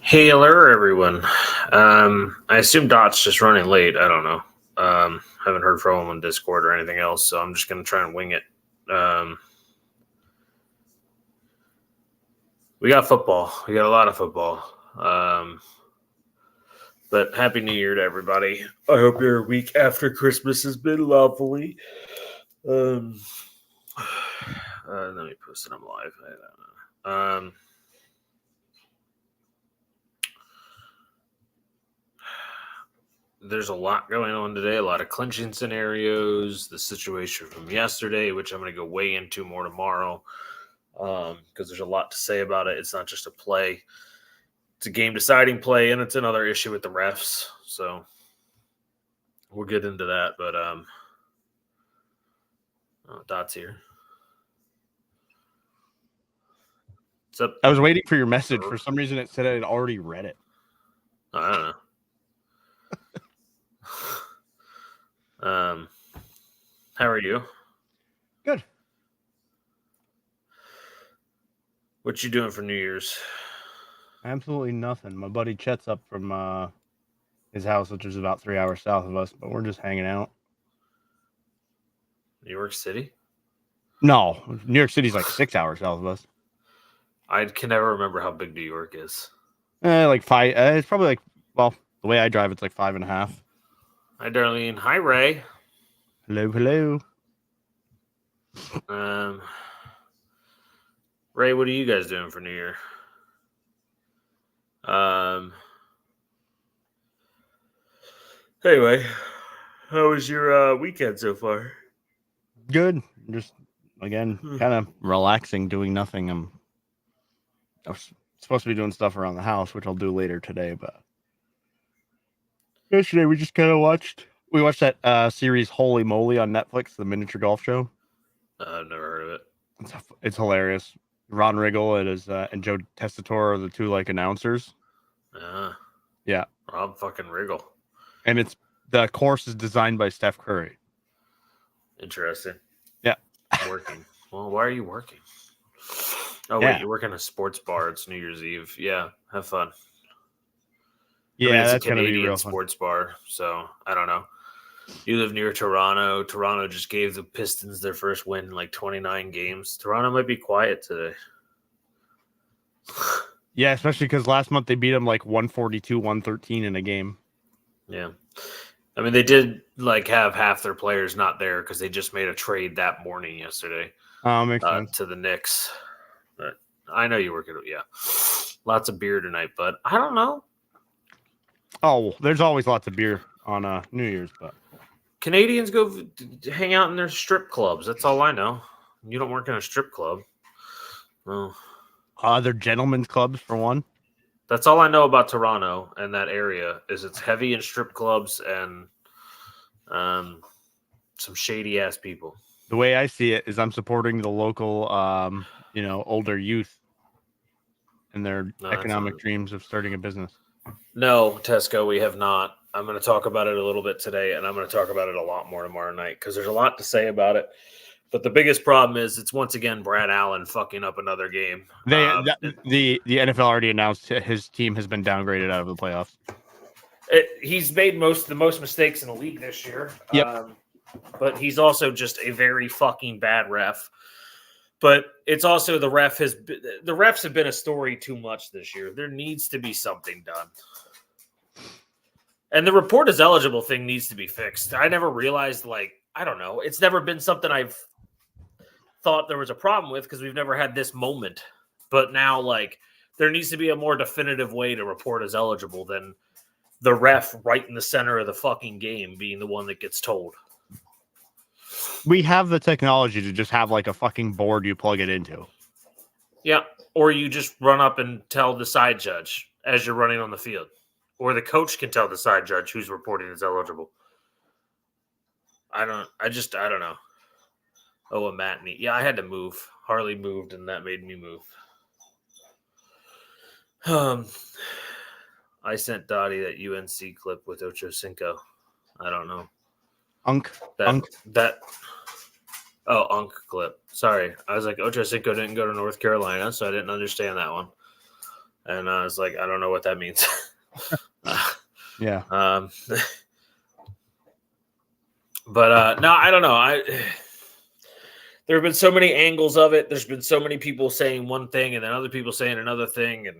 Hello, everyone. I assume Dot's just running late. I don't know. Haven't heard from him on Discord or anything else, so I'm just going to try and wing it. We got football. We got a lot of football. But Happy New Year to everybody. I hope your week after Christmas has been lovely. Let me post it on live. I don't know. There's a lot going on today, a lot of clinching scenarios, the situation from yesterday, which I'm going to go way into more tomorrow because there's a lot to say about it. It's not just a play. It's a game-deciding play, and it's another issue with the refs. So we'll get into that, but Dot's here. What's up? I was waiting for your message. For some reason, it said I had already read it. I don't know. How are you? Good. What you doing for New Year's? Absolutely nothing. My buddy Chet's up from his house, which is about 3 hours south of us, but we're just hanging out. New York City? No, New York City's like 6 hours south of us. I can never remember how big New York is. Like 5. It's probably like, well, the way I drive, it's like 5.5. Hi, Darlene. Hi, Ray. Hello. Ray, what are you guys doing for New Year? Anyway, how was your weekend so far? Good. Just, again, kind of relaxing, doing nothing. I was supposed to be doing stuff around the house, which I'll do later today, but yesterday we just kind of watched that series Holy Moly on Netflix, the miniature golf show. I've never heard of it. It's hilarious. Ron Riggle and Joe Tessitore are the two announcers. Yeah. Rob fucking Riggle. And the course is designed by Steph Curry. Interesting. Yeah. Working. Well, why are you working? Oh, yeah. Wait, you work in a sports bar. It's New Year's Eve. Yeah, have fun. Yeah, it's that's a Canadian gonna be real sports bar, so I don't know. You live near Toronto. Toronto just gave the Pistons their first win in like 29 games. Toronto might be quiet today. Yeah, especially because last month they beat them like 142, 113 in a game. Yeah. I mean, they did have half their players not there because they just made a trade that morning yesterday to the Knicks. But I know you work at lots of beer tonight, but I don't know. Oh, there's always lots of beer on New Year's, but Canadians go hang out in their strip clubs. That's all I know. You don't work in a strip club. No. They're gentlemen's clubs for one. That's all I know about Toronto and that area is it's heavy in strip clubs and some shady ass people. The way I see it is I'm supporting the local, older youth and their economic dreams of starting a business. No, Tesco, we have not. I'm going to talk about it a little bit today, and I'm going to talk about it a lot more tomorrow night because there's a lot to say about it. But the biggest problem is it's once again Brad Allen fucking up another game. The NFL already announced his team has been downgraded out of the playoffs. He's made the most mistakes in the league this year. Yep. But he's also just a very fucking bad ref. But it's also the refs have been a story too much this year. There needs to be something done. And the report is eligible thing needs to be fixed. I never realized, I don't know. It's never been something I've thought there was a problem with because we've never had this moment. But now, there needs to be a more definitive way to report as eligible than the ref right in the center of the fucking game being the one that gets told. We have the technology to just have a fucking board you plug it into. Yeah. Or you just run up and tell the side judge as you're running on the field. Or the coach can tell the side judge who's reporting as eligible. I don't know. Oh, a matinee. Yeah, I had to move. Harley moved, and that made me move. I sent Dottie that UNC clip with Ocho Cinco. I don't know. Unk clip. Sorry. I was like, Ocho Cinco didn't go to North Carolina, so I didn't understand that one. And I was like, I don't know what that means. Yeah. But no, I don't know. There have been so many angles of it. There's been so many people saying one thing and then other people saying another thing, and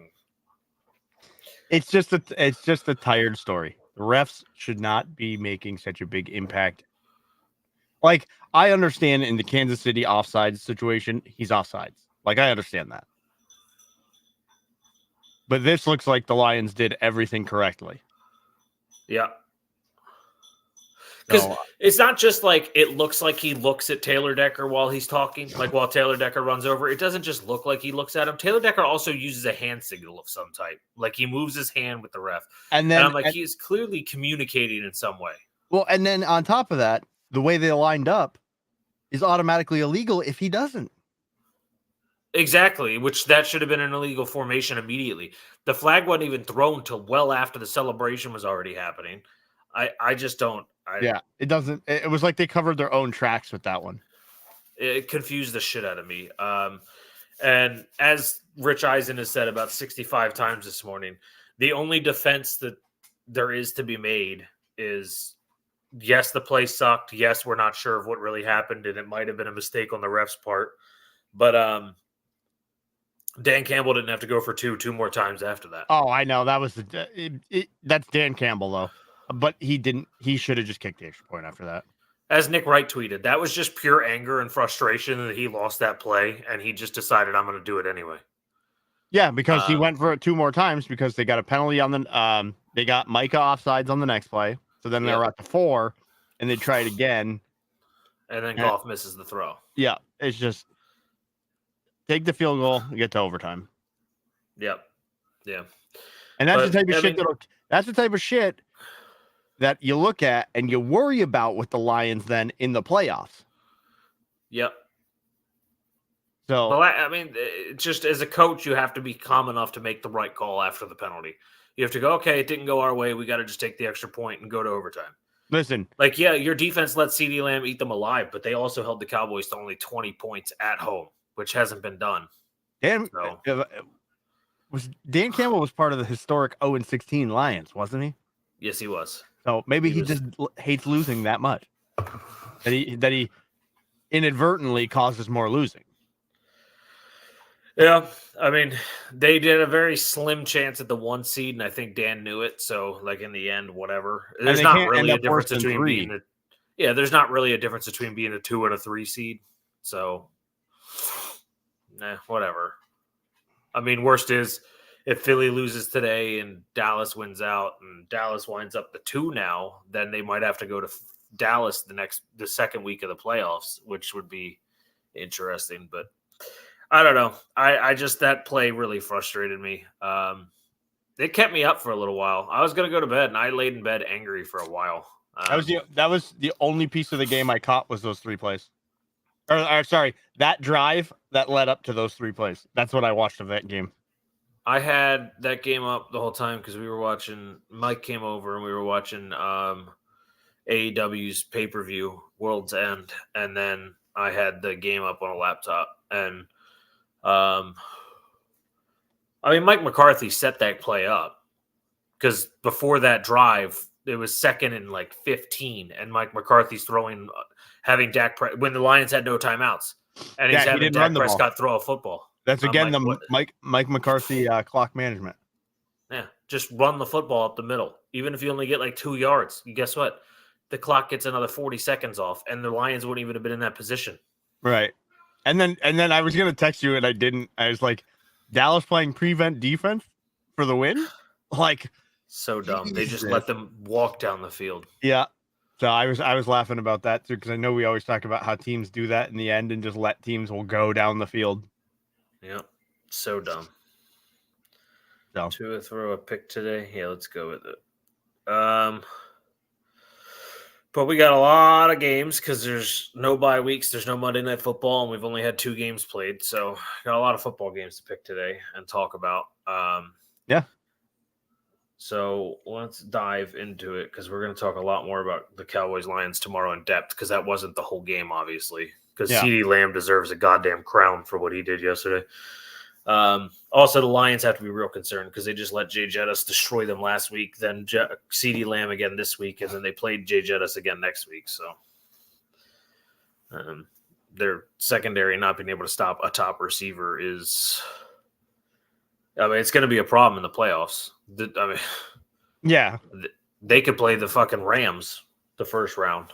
it's just a tired story. The refs should not be making such a big impact. Like, I understand in the Kansas City offsides situation, he's offsides. Like, I understand that. But this looks like the Lions did everything correctly. Yeah. Because it's not just like it looks like he looks at Taylor Decker while he's talking, like while Taylor Decker runs over. It doesn't just look like he looks at him. Taylor Decker also uses a hand signal of some type. Like he moves his hand with the ref. And I'm like, he's clearly communicating in some way. Well, and then on top of that, the way they lined up is automatically illegal if he doesn't. Exactly, which that should have been an illegal formation immediately. The flag wasn't even thrown till well after the celebration was already happening. I just don't. Yeah, it doesn't. It was like they covered their own tracks with that one. It confused the shit out of me. And as Rich Eisen has said about 65 times this morning, the only defense that there is to be made is, yes, the play sucked. Yes, we're not sure of what really happened, and it might have been a mistake on the ref's part. But Dan Campbell didn't have to go for two more times after that. Oh, I know. That was that's Dan Campbell, though. But he didn't. He should have just kicked the extra point after that. As Nick Wright tweeted, that was just pure anger and frustration that he lost that play, and he just decided, I'm going to do it anyway. Yeah, because he went for it 2 more times because they got a penalty on the they got Micah offsides on the next play. So then they were at the 4, and they tried again. And then Goff misses the throw. Yeah, it's just take the field goal and get to overtime. Yep. Yeah. And that's the type of shit that's the type of shit that you look at and you worry about with the Lions then in the playoffs. Yep. So, well, I mean, just as a coach, you have to be calm enough to make the right call after the penalty. You have to go, okay, it didn't go our way. We got to just take the extra point and go to overtime. Listen. Like, yeah, your defense let CeeDee Lamb eat them alive, but they also held the Cowboys to only 20 points at home, which hasn't been done. Dan Campbell was part of the historic 0-16 Lions, wasn't he? Yes, he was. So maybe he just hates losing that much. That he inadvertently causes more losing. Yeah, I mean, they did a very slim chance at the 1 seed, and I think Dan knew it. So, like in the end, whatever. There's not really a difference between being there's not really a difference between being a 2 and a 3 seed. So, whatever. I mean, worst is if Philly loses today and Dallas wins out, and Dallas winds up the 2 now, then they might have to go to Dallas the second week of the playoffs, which would be interesting, but. I don't know. I just that play really frustrated me. It kept me up for a little while. I was going to go to bed, and I laid in bed angry for a while. That was the only piece of the game I caught was those 3 plays. Or sorry, that drive that led up to those 3 plays. That's what I watched of that game. I had that game up the whole time because we were watching. Mike came over and we were watching AEW's pay-per-view World's End, and then I had the game up on a laptop. And I mean, Mike McCarthy set that play up because before that drive, it was 2nd and like 15, and Mike McCarthy's having Dak when the Lions had no timeouts, and he's having Dak Prescott throw a football. That's again the Mike McCarthy clock management. Yeah, just run the football up the middle, even if you only get like 2 yards. Guess what? The clock gets another 40 seconds off, and the Lions wouldn't even have been in that position. Right. And then I was going to text you and I didn't. I was like, Dallas playing prevent defense for the win? Like, so dumb. They just let them walk down the field. Yeah. So I was laughing about that too, because I know we always talk about how teams do that in the end and just let teams will go down the field. Yeah. So dumb. So to throw a pick today. Yeah, let's go with it. But we got a lot of games because there's no bye weeks. There's no Monday Night Football, and we've only had 2 games played. So got a lot of football games to pick today and talk about. Yeah. So let's dive into it because we're going to talk a lot more about the Cowboys-Lions tomorrow in depth because that wasn't the whole game, obviously, because CeeDee Lamb deserves a goddamn crown for what he did yesterday. Also, the Lions have to be real concerned because they just let Jay Jettis destroy them last week, then CeeDee Lamb again this week, and then they played Jay Jettis again next week. So their secondary not being able to stop a top receiver is – I mean, it's going to be a problem in the playoffs. Yeah. They could play the fucking Rams the first round.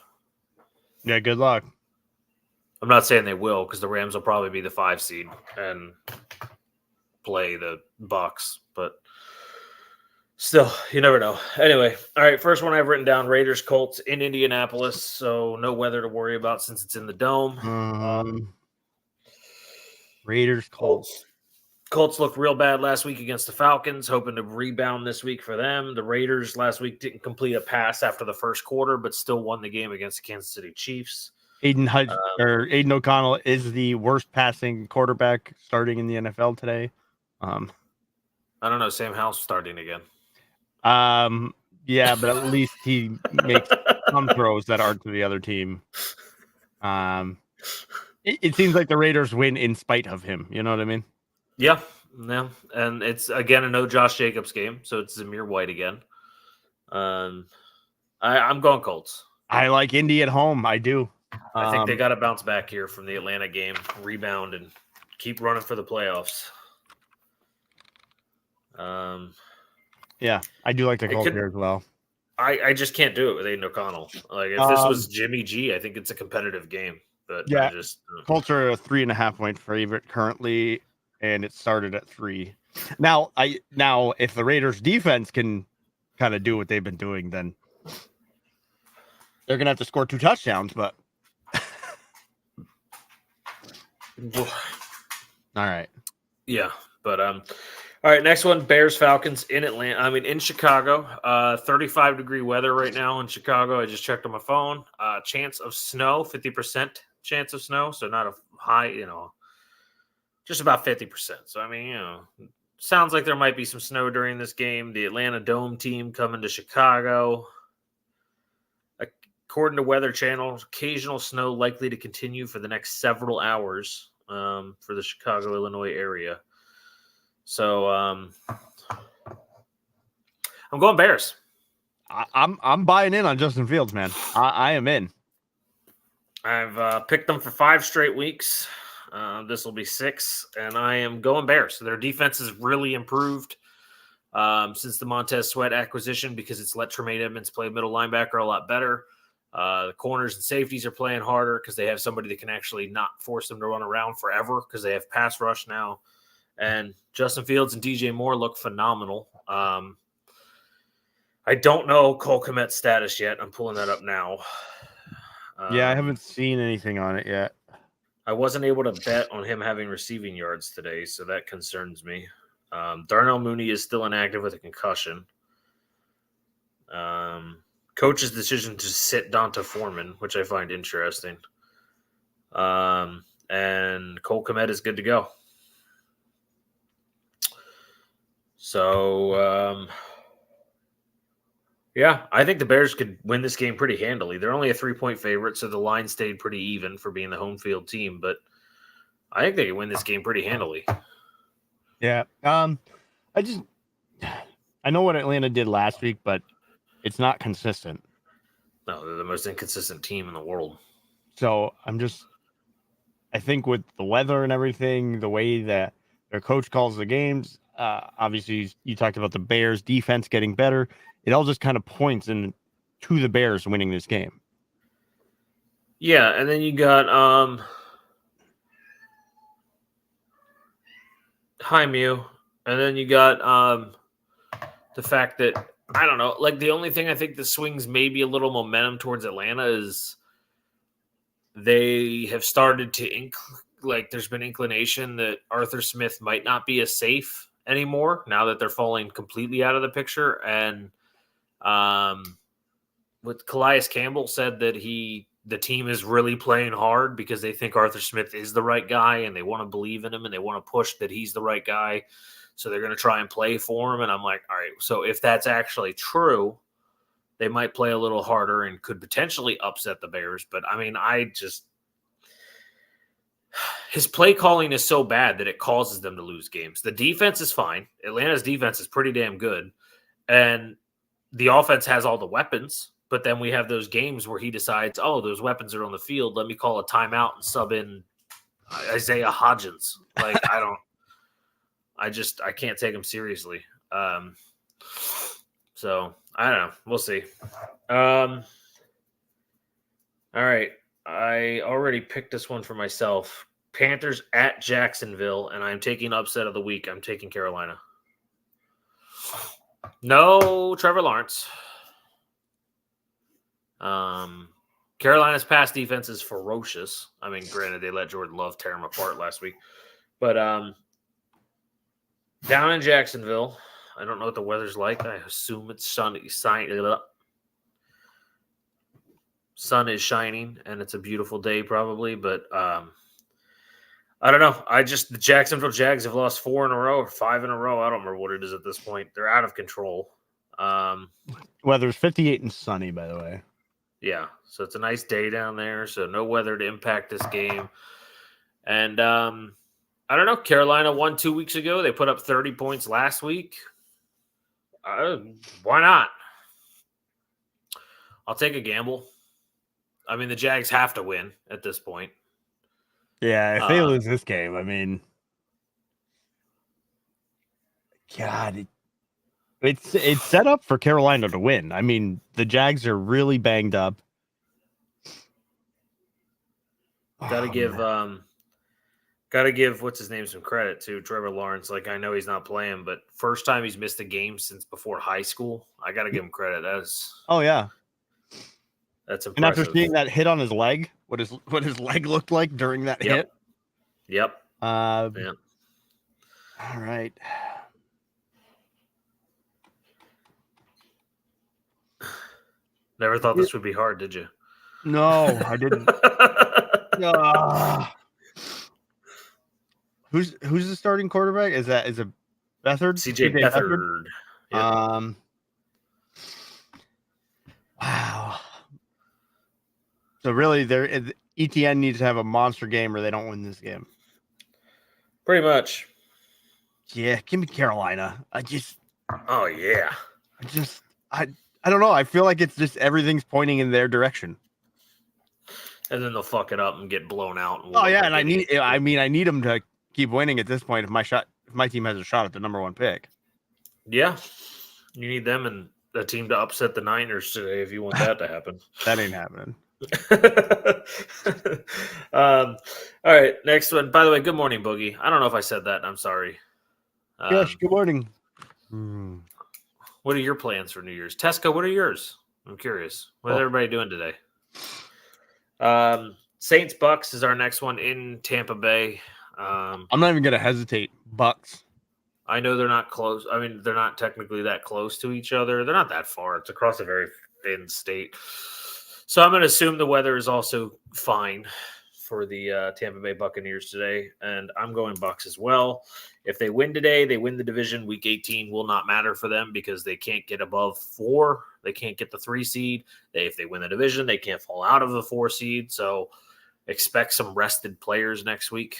Yeah, good luck. I'm not saying they will because the Rams will probably be the 5 seed and play the Bucs, but still, you never know. Anyway, all right, first one I've written down, Raiders Colts in Indianapolis, so no weather to worry about since it's in the dome. Raiders Colts. Colts looked real bad last week against the Falcons, hoping to rebound this week for them. The Raiders last week didn't complete a pass after the first quarter, but still won the game against the Kansas City Chiefs. Aiden O'Connell is the worst passing quarterback starting in the NFL today. I don't know. Sam Howell's starting again. Yeah, but at least he makes some throws that aren't to the other team. It seems like the Raiders win in spite of him. You know what I mean? Yeah. And it's again a no Josh Jacobs game, so it's Zamir White again. I'm going Colts. I like Indy at home. I do. I think they got to bounce back here from the Atlanta game, rebound, and keep running for the playoffs. Yeah, I do like the Colts here as well. I just can't do it with Aiden O'Connell. Like if this was Jimmy G, I think it's a competitive game. But yeah, Colts are a 3.5-point favorite currently, and it started at 3. Now if the Raiders defense can kind of do what they've been doing, then they're gonna have to score 2 touchdowns. But all right, yeah, but all right, next one, Bears Falcons in Atlanta. I mean, in Chicago, 35-degree weather right now in Chicago. I just checked on my phone. Chance of snow, 50% chance of snow, so not a high, just about 50%. So I mean, sounds like there might be some snow during this game. The Atlanta Dome team coming to Chicago. According to Weather Channel, occasional snow likely to continue for the next several hours for the Chicago, Illinois area. So I'm going Bears. I'm buying in on Justin Fields, man. I am in. I've picked them for 5 straight weeks. This will be 6, and I am going Bears. So their defense has really improved since the Montez Sweat acquisition because it's let Tremaine Edmonds play middle linebacker a lot better. The corners and safeties are playing harder because they have somebody that can actually not force them to run around forever because they have pass rush now. And Justin Fields and DJ Moore look phenomenal. I don't know Cole Kmet's status yet. I'm pulling that up now. Yeah, I haven't seen anything on it yet. I wasn't able to bet on him having receiving yards today, so that concerns me. Darnell Mooney is still inactive with a concussion. Coach's decision to sit Donta Foreman, which I find interesting. And Cole Kmet is good to go. So, yeah, I think the Bears could win this game pretty handily. They're only a 3-point favorite, so the line stayed pretty even for being the home field team. But I think they can win this game pretty handily. Yeah. I know what Atlanta did last week, but it's not consistent. No, they're the most inconsistent team in the world. So I think with the weather and everything, the way that their coach calls the games, obviously you talked about the Bears defense getting better. It all just kind of points to the Bears winning this game. Yeah, and then you got hi Mew, and then you got the fact that I don't know, like the only thing I think that swings maybe a little momentum towards Atlanta is they have started to there's been inclination that Arthur Smith might not be as safe anymore now that they're falling completely out of the picture. And with Calais Campbell said that the team is really playing hard because they think Arthur Smith is the right guy and they want to believe in him and they want to push that he's the right guy. So they're going to try and play for him. And I'm like, all right, so if that's actually true, they might play a little harder and could potentially upset the Bears. But I mean, his play calling is so bad that it causes them to lose games. The defense is fine. Atlanta's defense is pretty damn good. And the offense has all the weapons, but then we have those games where he decides, oh, those weapons are on the field. Let me call a timeout and sub in Isaiah Hodgins. Like, I can't take him seriously. So I don't know. We'll see. All right. I already picked this one for myself. Panthers at Jacksonville, and I'm taking upset of the week. I'm taking Carolina. No Trevor Lawrence. Carolina's pass defense is ferocious. I mean, granted, they let Jordan Love tear him apart last week. But down in Jacksonville, I don't know what the weather's like. I assume it's sunny. Sun is shining, and it's a beautiful day probably. But I don't know. The Jacksonville Jags have lost 4 in a row or 5 in a row. I don't remember what it is at this point. They're out of control. Weather's 58 and sunny, by the way. Yeah, so it's a nice day down there. So no weather to impact this game. And I don't know. Carolina won 2 weeks ago. They put up 30 points last week. Why not? I'll take a gamble. I mean, the Jags have to win at this point. Yeah, if they lose this game, I mean, God, it's set up for Carolina to win. I mean, the Jags are really banged up. Got to give what's his name some credit to Trevor Lawrence. Like, I know he's not playing, but first time he's missed a game since before high school. I got to give him credit. That's impressive. And after seeing that hit on his leg, what his leg looked like during that hit. Yep. All right. Never thought this would be hard, did you? No, I didn't. Who's the starting quarterback? Is it Beathard? CJ Beathard. Yep. Wow. So really, ETN needs to have a monster game, or they don't win this game. Pretty much. Yeah, give me Carolina. Oh yeah. I don't know. I feel like it's just everything's pointing in their direction. And then they'll fuck it up and get blown out. And I need them to keep winning at this point. If my team has a shot at the number 1 pick. Yeah, you need them and a team to upset the Niners today if you want that to happen. That ain't happening. All right, next one. By the way, good morning, Boogie. I don't know if I said that. I'm sorry. Yes, good morning. What are your plans for New Year's? Tesco, what are yours? I'm curious. What is everybody doing today? Saints Bucks is our next one in Tampa Bay. I'm not even going to hesitate. Bucks. I know they're not close. I mean, they're not technically that close to each other. They're not that far. It's across a very thin state. So I'm going to assume the weather is also fine for the Tampa Bay Buccaneers today, and I'm going Bucks as well. If they win today, they win the division. Week 18 will not matter for them because they can't get above 4. They can't get the 3 seed. If they win the division, they can't fall out of the 4 seed. So expect some rested players next week.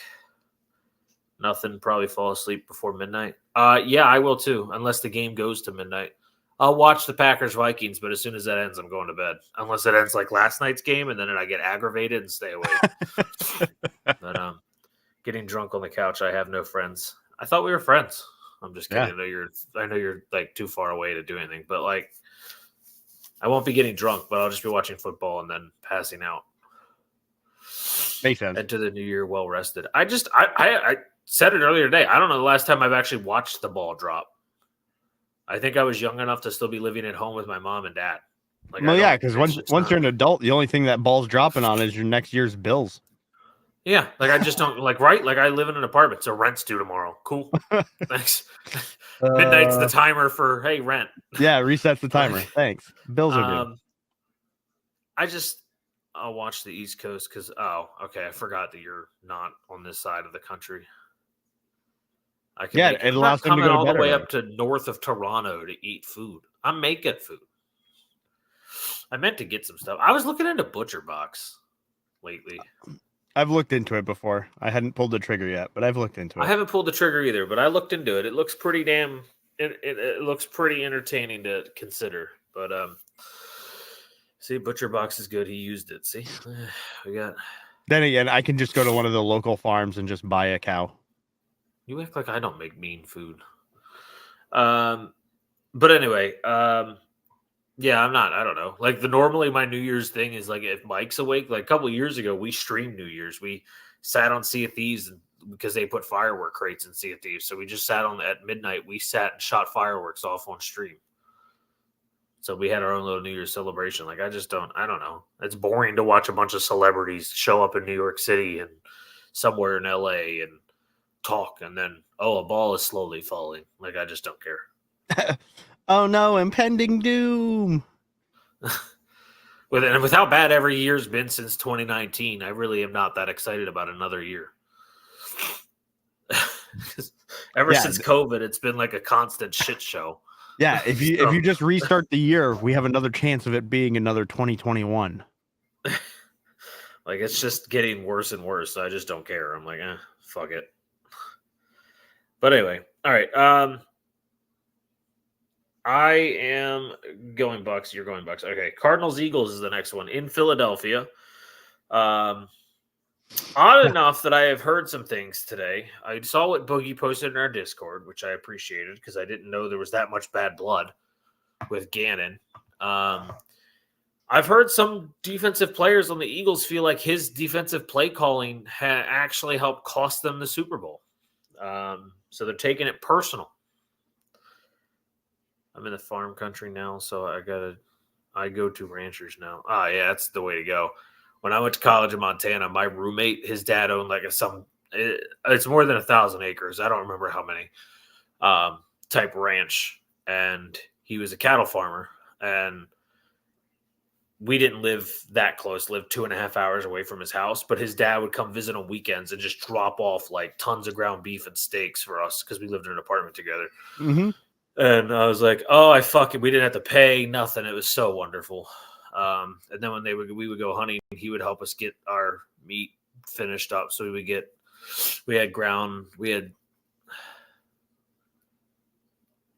Nothing, probably fall asleep before midnight. Yeah, I will too, unless the game goes to midnight. I'll watch the Packers-Vikings, but as soon as that ends, I'm going to bed. Unless it ends like last night's game, and then I get aggravated and stay awake. But getting drunk on the couch, I have no friends. I thought we were friends. I'm just kidding. Yeah. I know you're like too far away to do anything, but like, I won't be getting drunk, but I'll just be watching football and then passing out. Makes sense. Into the new year well rested. I said it earlier today. I don't know the last time I've actually watched the ball drop. I think I was young enough to still be living at home with my mom and dad. Like, well, yeah, because once you're an adult, the only thing that ball's dropping on is your next year's bills. Yeah, like I just don't right. Like I live in an apartment, so rent's due tomorrow. Cool, thanks. Midnight's the timer for rent. Yeah, resets the timer. Thanks. Bills are due. I'll watch the East Coast because I forgot that you're not on this side of the country. It allows them to go all the way up to north of Toronto to eat food. I'm making food. I meant to get some stuff. I was looking into Butcher Box lately. I've looked into it before. I hadn't pulled the trigger yet, but I've looked into I it. haven't pulled the trigger either, but I looked into it. It looks pretty damn. It looks pretty entertaining to consider. But see, Butcher Box is good. He used it. See, we got. Then again, I can just go to one of the local farms and just buy a cow. You act like I don't make mean food. But anyway, yeah, I'm not. I don't know. Like normally my New Year's thing is like if Mike's awake. Like a couple of years ago, we streamed New Year's. We sat on Sea of Thieves because they put firework crates in Sea of Thieves. So we just sat on at midnight. We sat and shot fireworks off on stream. So we had our own little New Year's celebration. Like I don't know. It's boring to watch a bunch of celebrities show up in New York City and somewhere in LA and talk, and then a ball is slowly falling. Like I just don't care. Oh no, impending doom. With how bad every year's been since 2019, I really am not that excited about another year. Ever since COVID, it's been like a constant shit show. Yeah, if you just restart the year, we have another chance of it being another 2021. Like it's just getting worse and worse. So I just don't care. I'm like, fuck it. But anyway, all right. I am going Bucks. You're going Bucks. Okay. Cardinals Eagles is the next one in Philadelphia. Odd enough that I have heard some things today. I saw what Boogie posted in our Discord, which I appreciated because I didn't know there was that much bad blood with Gannon. I've heard some defensive players on the Eagles feel like his defensive play calling actually helped cost them the Super Bowl. So they're taking it personal. I'm in the farm country now, so I go to ranchers now. Yeah, that's the way to go. When I went to college in Montana, my roommate, his dad owned like it's more than 1,000 acres. I don't remember how many type ranch. And he was a cattle farmer. And we didn't live that close, lived 2.5 hours away from his house. But his dad would come visit on weekends and just drop off like tons of ground beef and steaks for us because we lived in an apartment together. Mm-hmm. And I was like, we didn't have to pay nothing. It was so wonderful. And then when we would go hunting, he would help us get our meat finished up. So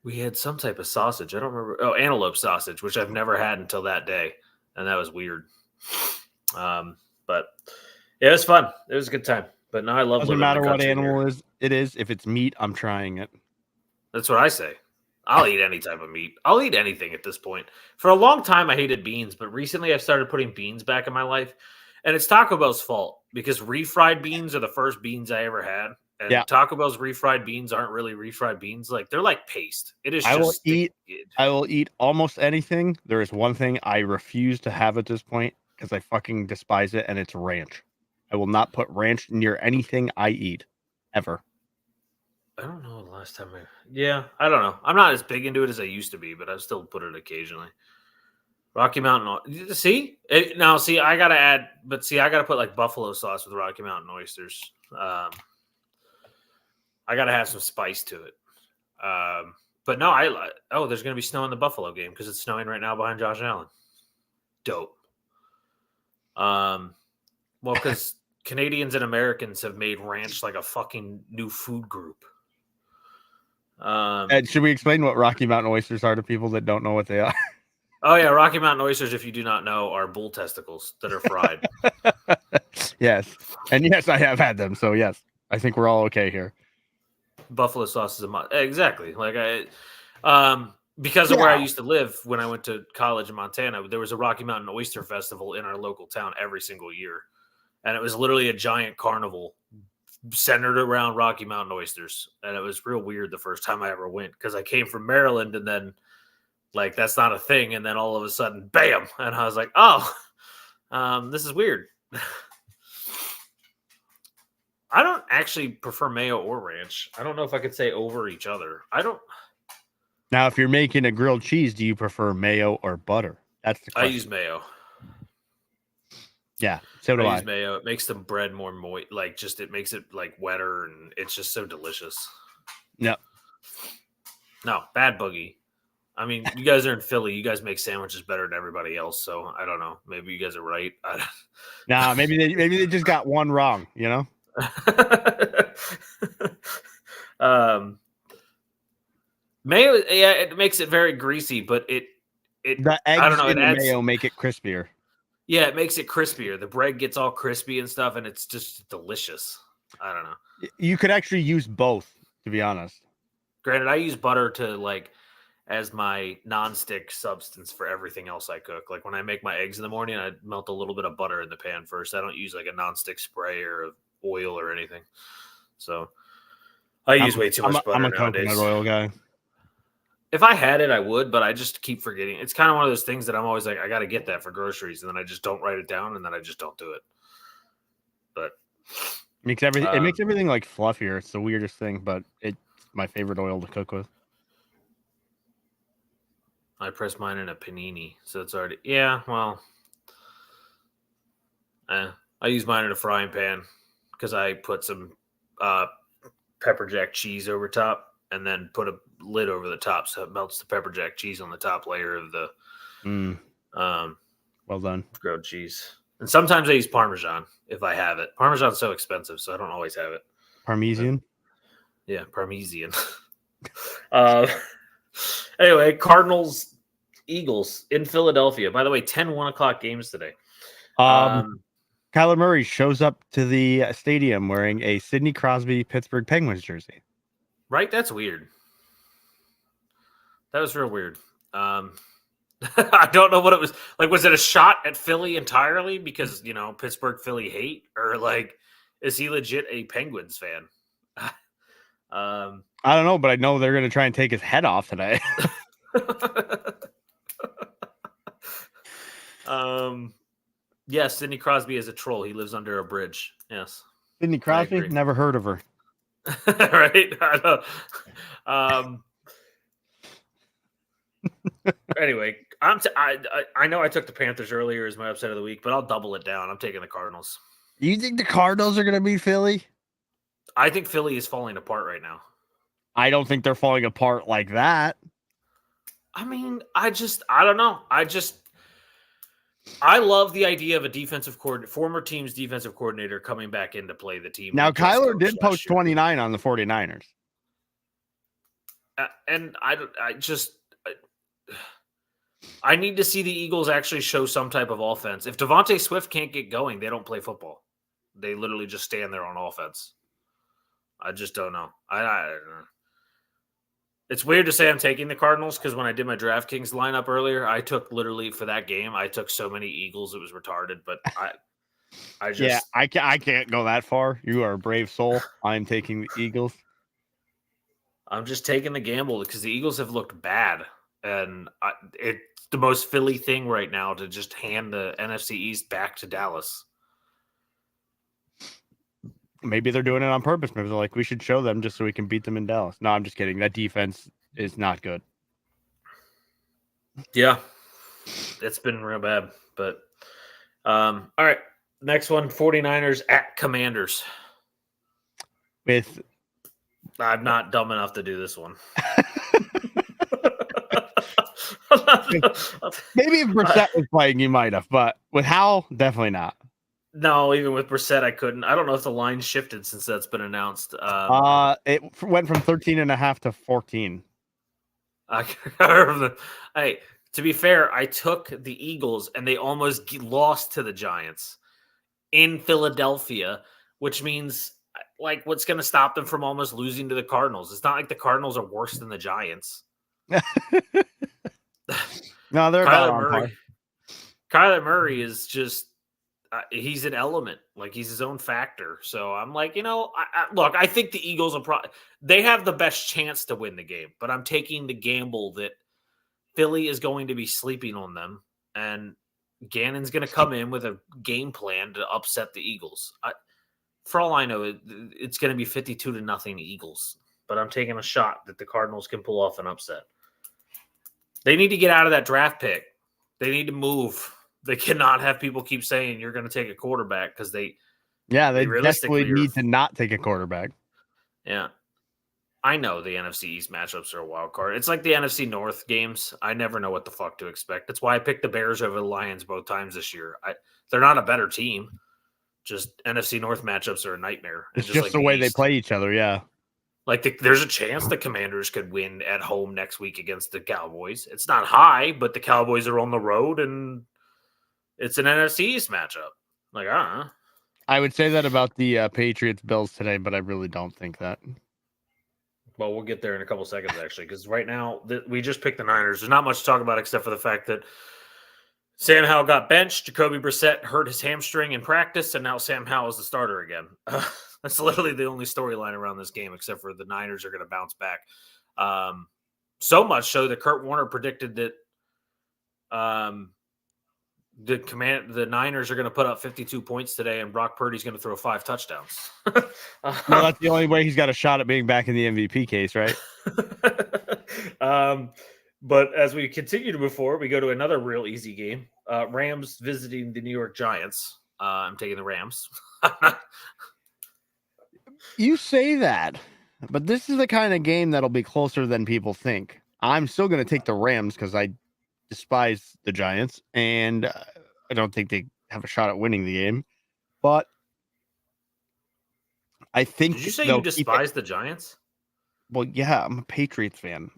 we had some type of sausage. I don't remember. Oh, antelope sausage, which I've never had until that day. And that was weird. But yeah, it was fun. It was a good time. But now I love Doesn't matter what animal it is. If it's meat, I'm trying it. That's what I say. I'll eat any type of meat. I'll eat anything at this point. For a long time, I hated beans, but recently I've started putting beans back in my life. And it's Taco Bell's fault because refried beans are the first beans I ever had. And Taco Bell's refried beans aren't really refried beans. Like they're like paste. It is I will eat almost anything. There is one thing I refuse to have at this point because I fucking despise it, and it's ranch. I will not put ranch near anything I eat ever. I don't know the last time I don't know. I'm not as big into it as I used to be, but I still put it occasionally. Rocky Mountain. I gotta put like buffalo sauce with Rocky Mountain oysters. I gotta have some spice to it. But no, there's gonna be snow in the Buffalo game because it's snowing right now behind Josh Allen. Dope. Well, because Canadians and Americans have made ranch like a fucking new food group. And should we explain what Rocky Mountain oysters are to people that don't know what they are? Oh yeah, Rocky Mountain oysters, if you do not know, are bull testicles that are fried. Yes, and yes, I have had them. So yes, I think we're all okay here. Buffalo sauce is exactly like because of where I used to live when I went to college in Montana. There was a Rocky Mountain Oyster Festival in our local town every single year, and it was literally a giant carnival centered around Rocky Mountain oysters. And it was real weird the first time I ever went because I came from Maryland and then like that's not a thing. And then all of a sudden, bam. And I was like, this is weird. I don't actually prefer mayo or ranch. I don't know if I could say over each other. I don't. Now, if you're making a grilled cheese, do you prefer mayo or butter? That's the question. I use mayo. Yeah, so do I. Use mayo. It makes the bread more moist. Like, just it makes it like wetter, and it's just so delicious. Yep. No, bad boogie. I mean, you guys are in Philly. You guys make sandwiches better than everybody else. So I don't know. Maybe you guys are right. Nah, maybe they just got one wrong. Mayo, yeah, it makes it very greasy, but it The I don't eggs know. in It the adds, mayo make it crispier. yeah, it makes it crispier. The bread gets all crispy and stuff, and it's just delicious. I don't know. You could actually use both, to be honest. Granted, I use butter to as my nonstick substance for everything else I cook. Like when I make my eggs in the morning, I melt a little bit of butter in the pan first. I don't use like a nonstick spray or oil or anything. So I use way too much butter I'm a nowadays. coconut oil guy. If I had it, I would, but I just keep forgetting. It's kind of one of those things that I'm always like, I got to get that for groceries, and then I just don't write it down, and then I just don't do it. But It makes everything like fluffier. It's the weirdest thing, but it's my favorite oil to cook with. I press mine in a panini, so it's already well. I use mine in a frying pan because I put some pepper jack cheese over top, and then put a lid over the top so it melts the pepper jack cheese on the top layer of the well done grilled cheese. And sometimes I use Parmesan if I have it. Parmesan's so expensive, so I don't always have it. Parmesan? Yeah, Parmesan. Anyway, Cardinals, Eagles in Philadelphia. By the way, 10 1 o'clock games today. Kyler Murray shows up to the stadium wearing a Sidney Crosby Pittsburgh Penguins jersey. Right? That's weird. That was real weird. I don't know what it was. Like, was it a shot at Philly entirely because, Pittsburgh, Philly hate? Or, is he legit a Penguins fan? I don't know, but I know they're going to try and take his head off today. Yes, Sidney Crosby is a troll. He lives under a bridge. Yes. Sidney Crosby? Never heard of her. Right? Anyway, I know I took the Panthers earlier as my upset of the week, but I'll double it down. I'm taking the Cardinals. You think the Cardinals are going to beat Philly? I think Philly is falling apart right now. I don't think they're falling apart like that. I mean, I don't know. I love the idea of a defensive coordinator, former team's defensive coordinator coming back in to play the team. Now, Kyler did post 29 on the 49ers. And I need to see the Eagles actually show some type of offense. If Devontae Swift can't get going, they don't play football. They literally just stand there on offense. I just don't know. I don't know. It's weird to say I'm taking the Cardinals because when I did my DraftKings lineup earlier, I took literally for that game, I took so many Eagles it was retarded. But I can't go that far. You are a brave soul. I'm taking the Eagles. I'm just taking the gamble because the Eagles have looked bad, and it's the most Philly thing right now to just hand the NFC East back to Dallas. Maybe they're doing it on purpose. Maybe they're like, we should show them just so we can beat them in Dallas. No, I'm just kidding. That defense is not good. Yeah, it's been real bad. But all right, next one, 49ers at Commanders. I'm not dumb enough to do this one. Maybe if Brissett was playing, you might have, but with Howell, definitely not. No, even with Brissett, I couldn't. I don't know if the line shifted since that's been announced. It went from 13.5 to 14. Hey, to be fair, I took the Eagles and they almost lost to the Giants in Philadelphia, which means what's going to stop them from almost losing to the Cardinals? It's not like the Cardinals are worse than the Giants. No, they're Kyler Murray is just he's an element, he's his own factor. So I'm like, look, I think the Eagles they have the best chance to win the game, but I'm taking the gamble that Philly is going to be sleeping on them, and Gannon's going to come in with a game plan to upset the Eagles. For all I know, it's going to be 52-0 Eagles, but I'm taking a shot that the Cardinals can pull off an upset. They need to get out of that draft pick. They need to move. They cannot have people keep saying you're going to take a quarterback because they definitely need to not take a quarterback. Yeah. I know the NFC East matchups are a wild card. It's like the NFC North games. I never know what the fuck to expect. That's why I picked the Bears over the Lions both times this year. They're not a better team. Just NFC North matchups are a nightmare. It's just like the way East, they play each other. Yeah. Like there's a chance the Commanders could win at home next week against the Cowboys. It's not high, but the Cowboys are on the road and it's an NFC East matchup. Like, I would say that about the Patriots Bills today, but I really don't think that. Well, we'll get there in a couple seconds, actually, because right now we just picked the Niners. There's not much to talk about except for the fact that Sam Howell got benched. Jacoby Brissett hurt his hamstring in practice, and now Sam Howell is the starter again. That's literally the only storyline around this game, except for the Niners are going to bounce back. So much so that Kurt Warner predicted that the Niners are going to put up 52 points today, and Brock Purdy's going to throw 5 touchdowns. Well, that's the only way he's got a shot at being back in the MVP case, right? But as we continue to move forward, we go to another real easy game. Rams visiting the New York Giants. I'm taking the Rams. You say that, but this is the kind of game that'll be closer than people think. I'm still going to take the Rams because I despise the Giants, and I don't think they have a shot at winning the game. But I think. Did you say you despise the Giants? Well, yeah, I'm a Patriots fan.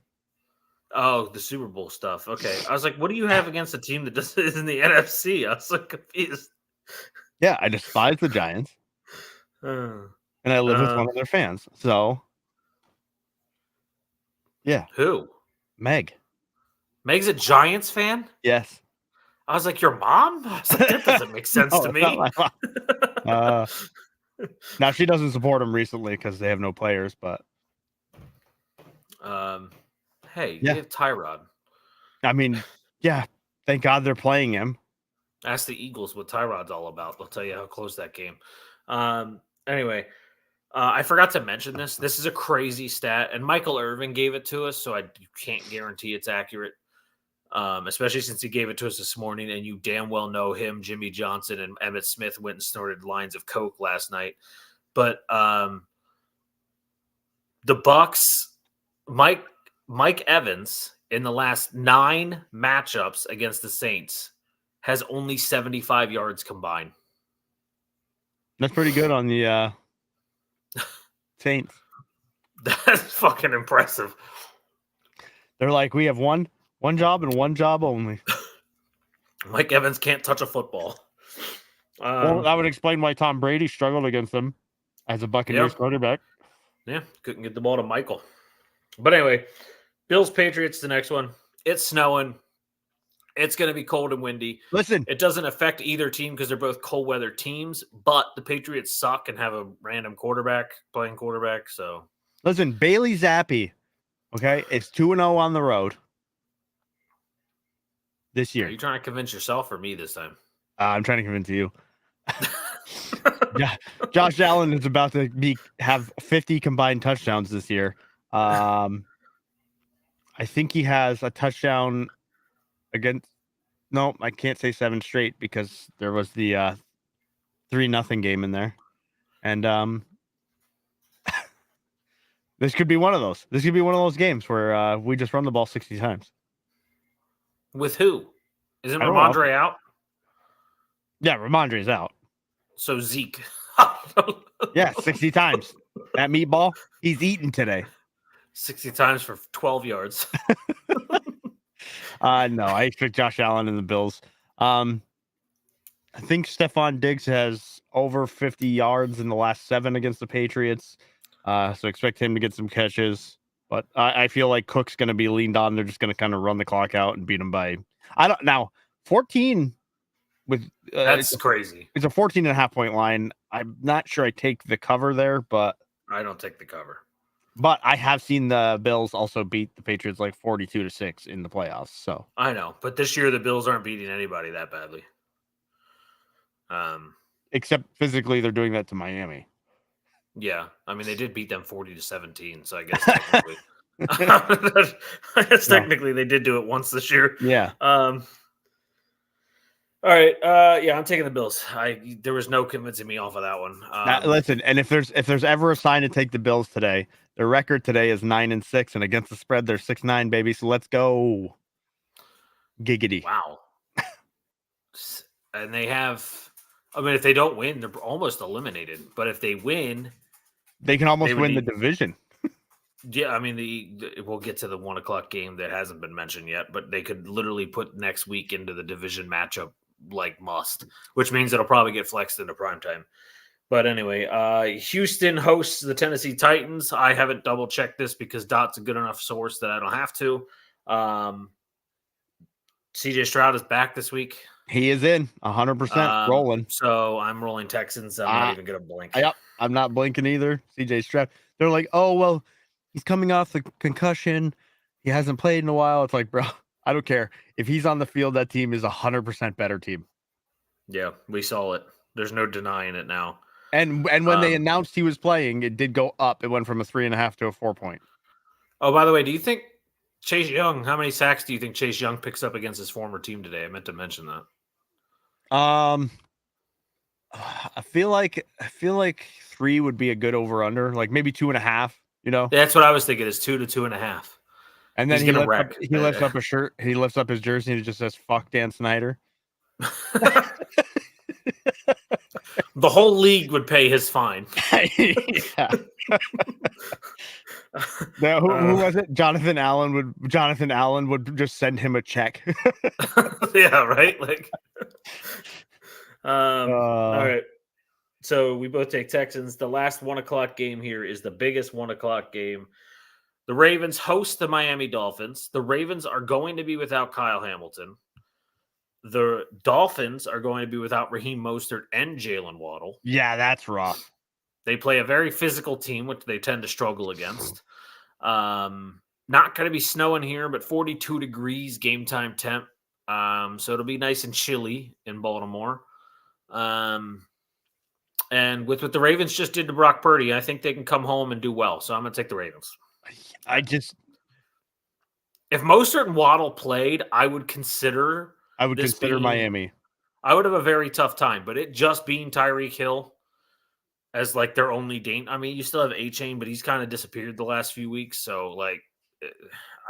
Oh, the Super Bowl stuff. Okay. I was like, what do you have against a team that is in the NFC? I was so confused. Yeah, I despise the Giants. And I live with one of their fans. So, yeah. Who? Meg. Meg's a Giants fan? Yes. I was like, your mom? I was like, that doesn't make sense to me. Now, she doesn't support him recently because they have no players, but. Hey, yeah. You have Tyrod. I mean, yeah, thank God they're playing him. Ask the Eagles what Tyrod's all about. They'll tell you how close that game. Anyway, I forgot to mention this. This is a crazy stat, and Michael Irvin gave it to us, so I can't guarantee it's accurate, especially since he gave it to us this morning, and you damn well know him, Jimmy Johnson, and Emmitt Smith went and snorted lines of coke last night. But the Bucs, Mike Evans, in the last 9 matchups against the Saints, has only 75 yards combined. That's pretty good on the Saints. That's fucking impressive. They're like, we have one job and one job only. Mike Evans can't touch a football. Well, that would explain why Tom Brady struggled against them as a Buccaneers quarterback. Yeah, couldn't get the ball to Michael. But anyway, Bills Patriots, the next one. It's snowing. It's going to be cold and windy. Listen, it doesn't affect either team because they're both cold weather teams, but the Patriots suck and have a random playing quarterback. So listen, Bailey Zappi, okay, it's 2-0 on the road this year. Are you trying to convince yourself or me this time? I'm trying to convince you. Yeah, Josh Allen is about to have 50 combined touchdowns this year. I think he has a touchdown against. No, I can't say 7 straight because there was the 3-0 game in there, and this could be one of those. This could be one of those games where we just run the ball 60 times. With who? Isn't Ramondre out? Yeah, Ramondre's out. So Zeke. Yeah, 60 times. That meatball, he's eating today. 60 times for 12 yards. No, I expect Josh Allen and the Bills. I think Stephon Diggs has over 50 yards in the last 7 against the Patriots. So expect him to get some catches. But I feel like Cook's going to be leaned on. They're just going to kind of run the clock out and beat him by 14 with that's crazy. It's a 14.5 point line. I'm not sure I take the cover there, but I don't take the cover. But I have seen the Bills also beat the Patriots like 42-6 in the playoffs. So I know, but this year the Bills aren't beating anybody that badly. Except physically, they're doing that to Miami. Yeah, I mean they did beat them 40-17, so I guess technically, they did do it once this year. Yeah. All right. Yeah, I'm taking the Bills. There was no convincing me off of that one. Listen, and if there's ever a sign to take the Bills today, Their record today is 9-6, and against the spread, they're 6-9, baby. So let's go. Giggity. Wow. And they have, I mean, if they don't win, they're almost eliminated. But if they win, they can almost would win the need- division. Yeah, I mean, we'll get to the 1:00 game that hasn't been mentioned yet, but they could literally put next week into the division matchup like must, which means it'll probably get flexed into primetime. But anyway, Houston hosts the Tennessee Titans. I haven't double checked this because Dot's a good enough source that I don't have to. CJ Stroud is back this week. He is in 100% rolling. So I'm rolling Texans. I'm not even going to blink. Yep, I'm not blinking either. CJ Stroud. They're like, oh, well, he's coming off the concussion. He hasn't played in a while. It's like, bro, I don't care. If he's on the field, that team is 100% better team. Yeah, we saw it. There's no denying it now. And when they announced he was playing, it did go up. It went from a 3.5 to a 4 point. Oh, by the way, do you think Chase Young, how many sacks do you think Chase Young picks up against his former team today? I meant to mention that. I feel like 3 would be a good over under, like maybe 2.5, you know? That's what I was thinking, is 2 to 2.5. And then he lifts up a shirt, he lifts up his jersey and it just says fuck Dan Snyder. The whole league would pay his fine. Yeah. Now, who was it? Jonathan Allen would just send him a check. Yeah, right. Like, all right. So we both take Texans. The last 1:00 game here is the biggest 1:00 game. The Ravens host the Miami Dolphins. The Ravens are going to be without Kyle Hamilton. The Dolphins are going to be without Raheem Mostert and Jalen Waddle. Yeah, that's rough. They play a very physical team, which they tend to struggle against. Not going to be snowing here, but 42 degrees game time temp. So it'll be nice and chilly in Baltimore. And with what the Ravens just did to Brock Purdy, I think they can come home and do well. So I'm going to take the Ravens. If Mostert and Waddle played, I would consider Miami. I would have a very tough time, but it just being Tyreek Hill as like their only danger. I mean, you still have A-Chain, but he's kind of disappeared the last few weeks. So like,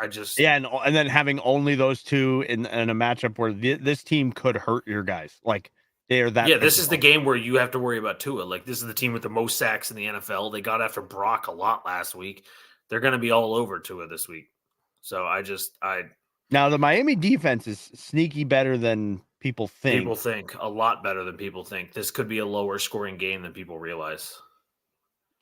and then having only those two in a matchup where this team could hurt your guys. Like they are that. Yeah, this is the game where you have to worry about Tua. Like this is the team with the most sacks in the NFL. They got after Brock a lot last week. They're going to be all over Tua this week. So now the Miami defense is sneaky better than people think. People think a lot better than people think. This could be a lower scoring game than people realize.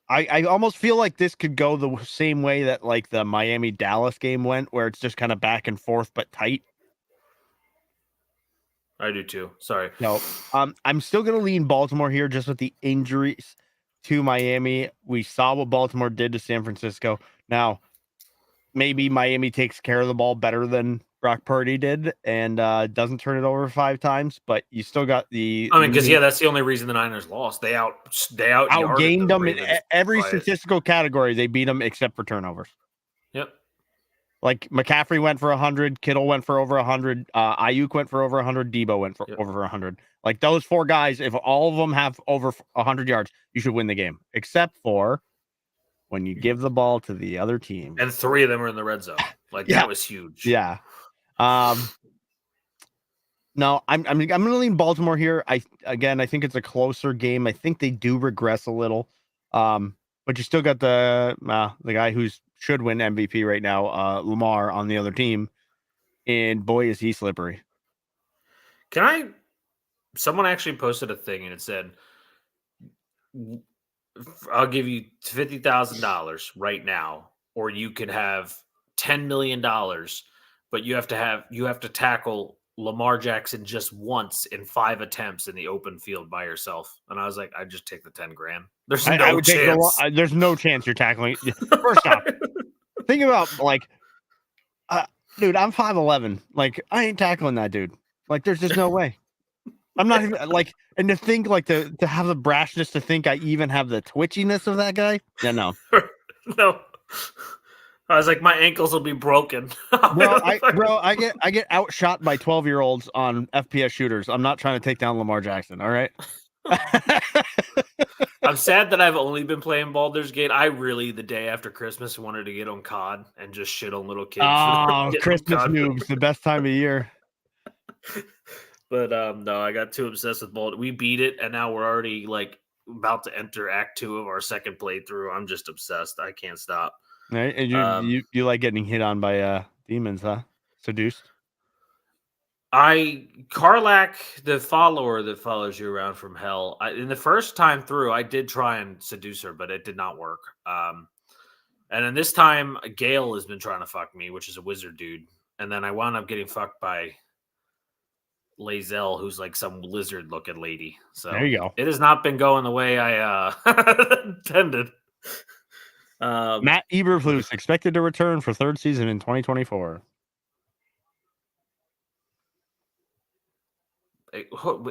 I almost feel like this could go the same way that like the Miami Dallas game went, where it's just kind of back and forth but tight. I do too. Sorry. No, I'm still gonna lean Baltimore here, just with the injuries to Miami. We saw what Baltimore did to San Francisco. Now, maybe Miami takes care of the ball better than Brock Purdy did and doesn't turn it over 5 times, but you still got the. I mean, because that's the only reason the Niners lost. They outgained them in every statistical category. They beat them except for turnovers. Yep. Like McCaffrey went for 100, Kittle went for over 100, Ayuk went for over 100, Debo went for over 100. Like those 4 guys, if all of them have over 100 yards, you should win the game, except for when you give the ball to the other team. And 3 of them are in the red zone. Like that was huge. Yeah. No, I'm going to lean Baltimore here. I think it's a closer game. I think they do regress a little. But you still got the guy who should win MVP right now, Lamar, on the other team. And boy, is he slippery. Someone actually posted a thing and it said, I'll give you $50,000 right now, or you could have $10 million, but you have to tackle Lamar Jackson just once in 5 attempts in the open field by yourself. And I was like, I'd just take the 10 grand. There's no chance. There's no chance you're tackling. First off, think about dude, I'm 5'11". Like I ain't tackling that dude. Like there's just no way. I'm not even and to think to have the brashness to think I even have the twitchiness of that guy. Yeah, no. No. I was like, my ankles will be broken. I get outshot by 12-year-olds on FPS shooters. I'm not trying to take down Lamar Jackson. All right. I'm sad that I've only been playing Baldur's Gate. I really, the day after Christmas, wanted to get on COD and just shit on little kids. Oh, getting on Christmas COD. noobs, the best time of year. But no, I got too obsessed with Baldur. We beat it, and now we're already like about to enter Act 2 of our second playthrough. I'm just obsessed. I can't stop. Right? And you like getting hit on by demons, huh? Seduced. Karlach, the follower that follows you around from hell. In the first time through, I did try and seduce her, but it did not work. And then this time, Gale has been trying to fuck me, which is a wizard dude. And then I wound up getting fucked by Lae'zel, who's like some lizard-looking lady. So there you go. It has not been going the way I intended. Matt Eberflus expected to return for third season in 2024.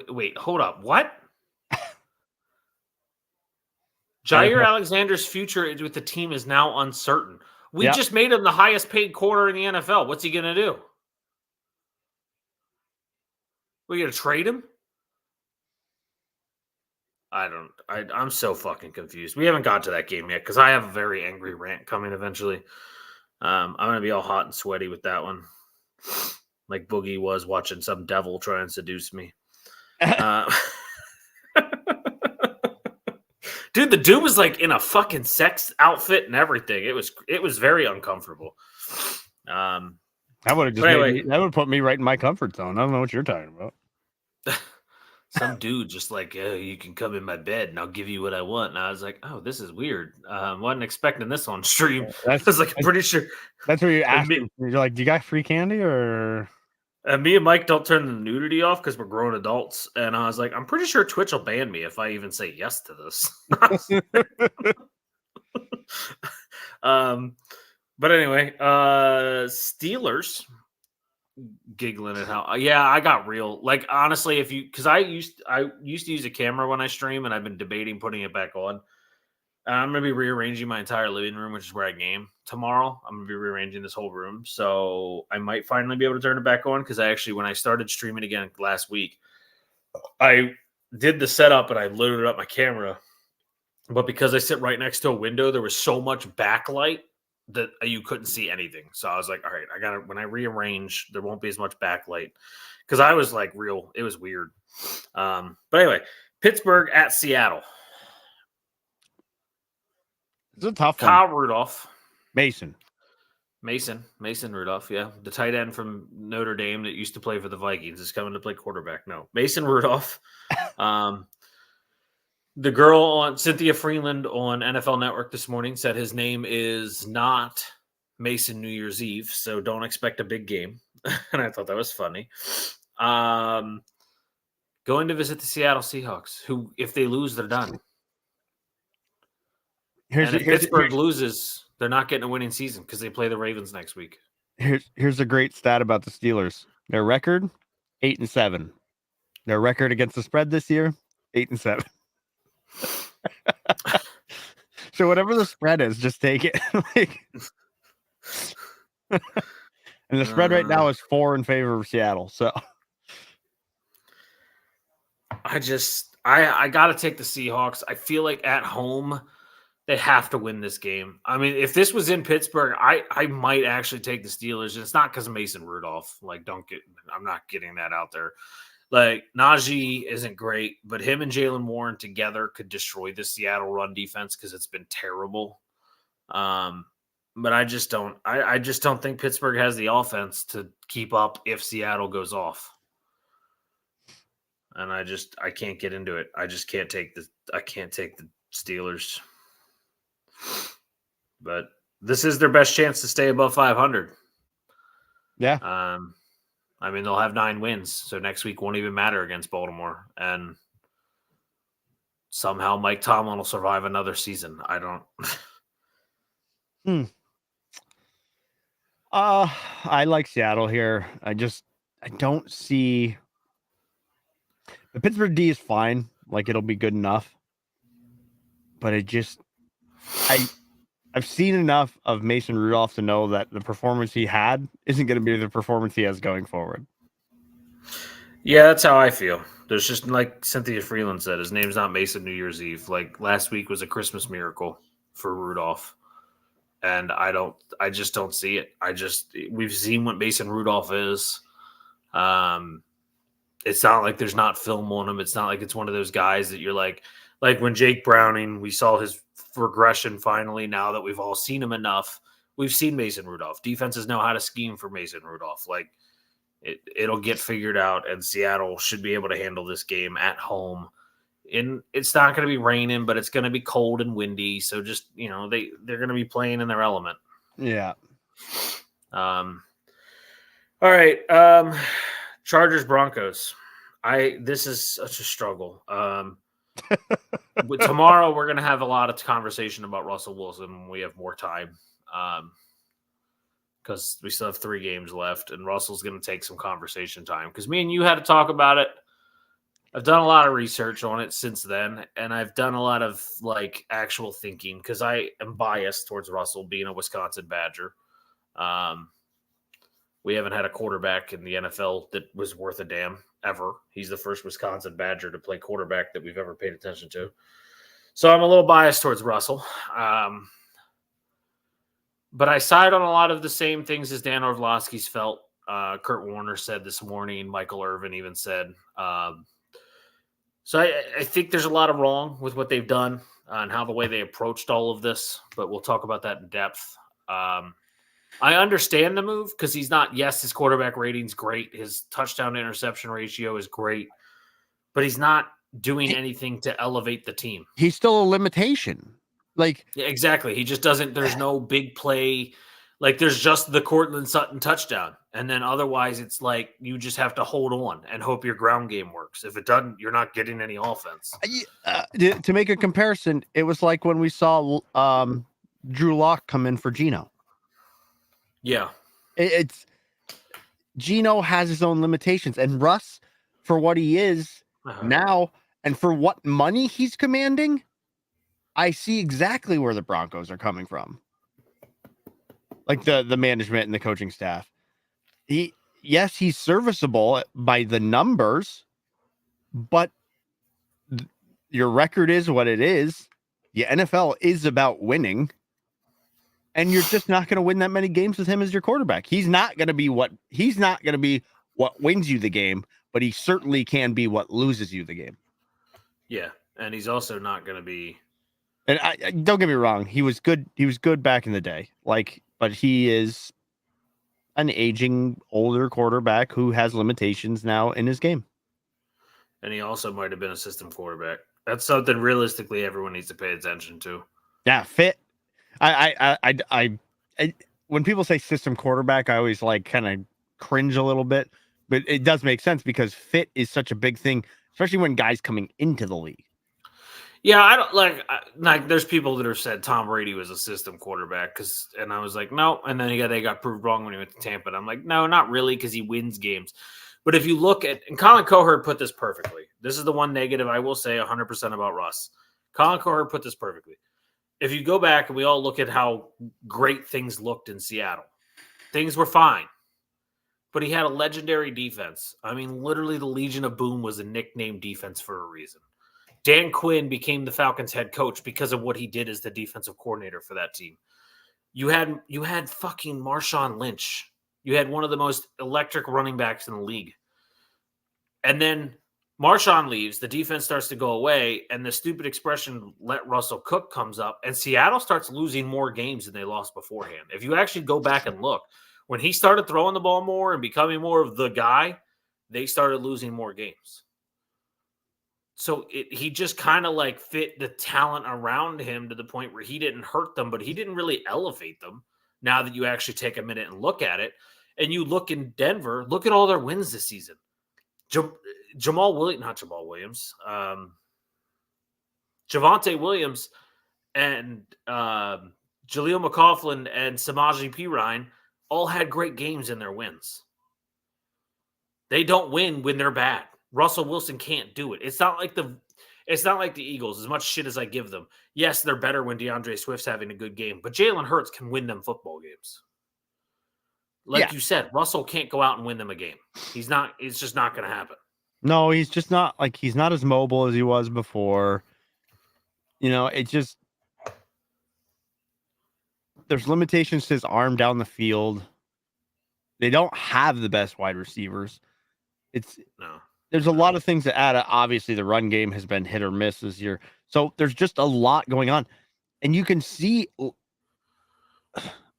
Wait, hold up. What? Jair Alexander's future with the team is now uncertain. We just made him the highest paid corner in the NFL. What's he going to do? We going to trade him? I'm so fucking confused. We haven't got to that game yet because I have a very angry rant coming eventually. I'm going to be all hot and sweaty with that one. Like Boogie was watching some devil try and seduce me. Dude, the dude was like in a fucking sex outfit and everything. It was very uncomfortable. That would have that would put me right in my comfort zone. I don't know what you're talking about. Some dude just like, oh, you can come in my bed and I'll give you what I want. And I was like, oh, this is weird. Wasn't expecting this on stream. I was like, I'm pretty sure. That's what you asked. You're like, do you got free candy or? And me and Mike don't turn the nudity off because we're grown adults. And I was like, I'm pretty sure Twitch will ban me if I even say yes to this. But anyway, Steelers giggling at how I got real. Like honestly, because I used to use a camera when I stream, and I've been debating putting it back on. I'm gonna be rearranging my entire living room, which is where I game tomorrow. I'm gonna be rearranging this whole room, so I might finally be able to turn it back on. Because when I started streaming again last week, I did the setup and I loaded up my camera, but because I sit right next to a window, there was so much backlight that you couldn't see anything. So I was like, all right, when I rearrange, there won't be as much backlight. Because I was like it was weird. But anyway, Pittsburgh at Seattle. It's a tough Kyle one. Rudolph. Mason Rudolph, yeah. The tight end from Notre Dame that used to play for the Vikings is coming to play quarterback. No, Mason Rudolph. The girl on Cynthia Freeland on NFL Network this morning said his name is not Mason New Year's Eve, so don't expect a big game. And I thought that was funny. Going to visit the Seattle Seahawks, who, if they lose, they're done. If Pittsburgh loses, they're not getting a winning season because they play the Ravens next week. Here's a great stat about the Steelers. Their record, 8-7. Their record against the spread this year, 8-7. So whatever the spread is, just take it. And the spread right now is 4 in favor of Seattle. So I got to take the Seahawks. I feel like at home they have to win this game. I mean, if this was in Pittsburgh, I might actually take the Steelers. And it's not because of Mason Rudolph. Like, I'm not getting that out there. Like, Najee isn't great, but him and Jaylen Warren together could destroy the Seattle run defense because it's been terrible. But I just don't think Pittsburgh has the offense to keep up if Seattle goes off. And I can't get into it. I can't take the Steelers. But this is their best chance to stay above 500. Yeah. I mean, they'll have 9 wins, so next week won't even matter against Baltimore. And somehow Mike Tomlin will survive another season. I don't. I like Seattle here. I don't see the Pittsburgh D is fine. Like, it'll be good enough. But I've seen enough of Mason Rudolph to know that the performance he had isn't going to be the performance he has going forward. Yeah, that's how I feel. There's just like Cynthia Freeland said, his name's not Mason New Year's Eve. Like last week was a Christmas miracle for Rudolph. And I just don't see it. We've seen what Mason Rudolph is. It's not like there's not film on him. It's not like it's one of those guys that you're like when Jake Browning, we saw his regression finally. Now that we've all seen him enough, we've seen Mason Rudolph. Defenses know how to scheme for Mason Rudolph. Like it'll get figured out, and Seattle should be able to handle this game at home. And it's not going to be raining, but it's going to be cold and windy. So just, they're going to be playing in their element. Yeah. All right. Chargers Broncos. This is such a struggle. Tomorrow we're going to have a lot of conversation about Russell Wilson when we have more time. Because we still have 3 games left, and Russell's going to take some conversation time. Because me and you had to talk about it. I've done a lot of research on it since then, and I've done a lot of actual thinking because I am biased towards Russell being a Wisconsin Badger. We haven't had a quarterback in the NFL that was worth a damn ever. He's the first Wisconsin Badger to play quarterback that we've ever paid attention to. So I'm a little biased towards Russell. But I side on a lot of the same things as Dan Orlovsky's felt. Kurt Warner said this morning. Michael Irvin even said. So I think there's a lot of wrong with what they've done and how the way they approached all of this, but we'll talk about that in depth. I understand the move because his quarterback rating's great. His touchdown to interception ratio is great, but he's not doing anything to elevate the team. He's still a limitation. Yeah, exactly. He just doesn't, there's no big play. There's just the Cortland Sutton touchdown. And then otherwise it's like you just have to hold on and hope your ground game works. If it doesn't, you're not getting any offense. To make a comparison, it was like when we saw Drew Lock come in for Geno. Yeah. It's Geno has his own limitations. And Russ, for what he is now and for what money he's commanding, I see exactly where the Broncos are coming from. Like the management and the coaching staff. He's serviceable by the numbers, but your record is what it is. The NFL is about winning, and you're just not going to win that many games with him as your quarterback. He's not going to be what wins you the game, but he certainly can be what loses you the game. Yeah, and he's also not going to be. And I don't get me wrong, he was good. He was good back in the day, but he is an aging, older quarterback who has limitations now in his game. And he also might have been a system quarterback. That's something realistically everyone needs to pay attention to. Yeah, fit. I when people say system quarterback, I always kind of cringe a little bit, but it does make sense because fit is such a big thing, especially when guys coming into the league. Yeah, I don't like. There's people that have said Tom Brady was a system quarterback and I was like, no. And then they got proved wrong when he went to Tampa. And I'm like, no, not really, because he wins games. But if you look at, and Colin Cowherd put this perfectly. This is the one negative I will say 100% about Russ. Colin Cowherd put this perfectly. If you go back and we all look at how great things looked in Seattle, things were fine. But he had a legendary defense. I mean, literally, the Legion of Boom was a nickname defense for a reason. Dan Quinn became the Falcons head coach because of what he did as the defensive coordinator for that team. You had fucking Marshawn Lynch. You had one of the most electric running backs in the league. And then Marshawn leaves, the defense starts to go away, and the stupid expression, let Russell cook, comes up, and Seattle starts losing more games than they lost beforehand. If you actually go back and look, when he started throwing the ball more and becoming more of the guy, they started losing more games. So he just kind of fit the talent around him to the point where he didn't hurt them, but he didn't really elevate them. Now that you actually take a minute and look at it, and you look in Denver, look at all their wins this season. Javonte Williams and Jaleel McLaughlin and Samaje Perine all had great games in their wins. They don't win when they're bad. Russell Wilson can't do it. It's not like the Eagles, as much shit as I give them. Yes, they're better when DeAndre Swift's having a good game, but Jalen Hurts can win them football games. You said, Russell can't go out and win them a game. It's just not going to happen. No, he's just not like he's not as mobile as he was before. It just there's limitations to his arm down the field. They don't have the best wide receivers. No. There's a lot of things to add. Obviously, the run game has been hit or miss this year. So there's just a lot going on. And you can see,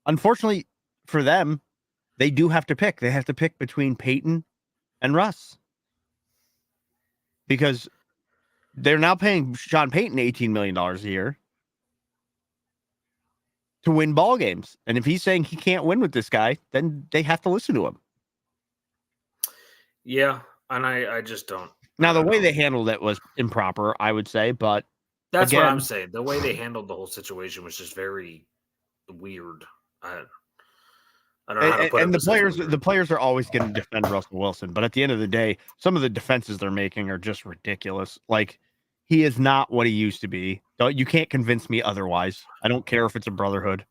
unfortunately for them, they do have to pick. They have to pick between Peyton and Russ. Because they're now paying Sean Payton $18 million a year to win ball games. And if he's saying he can't win with this guy, then they have to listen to him. Yeah, and I just don't. Now, the way they handled it was improper, I would say, but that's what I'm saying. The way they handled the whole situation was just very weird. I don't know how to put it. And the players are always going to defend Russell Wilson, but at the end of the day, some of the defenses they're making are just ridiculous. Like, he is not what he used to be. You can't convince me otherwise. I don't care if it's a brotherhood.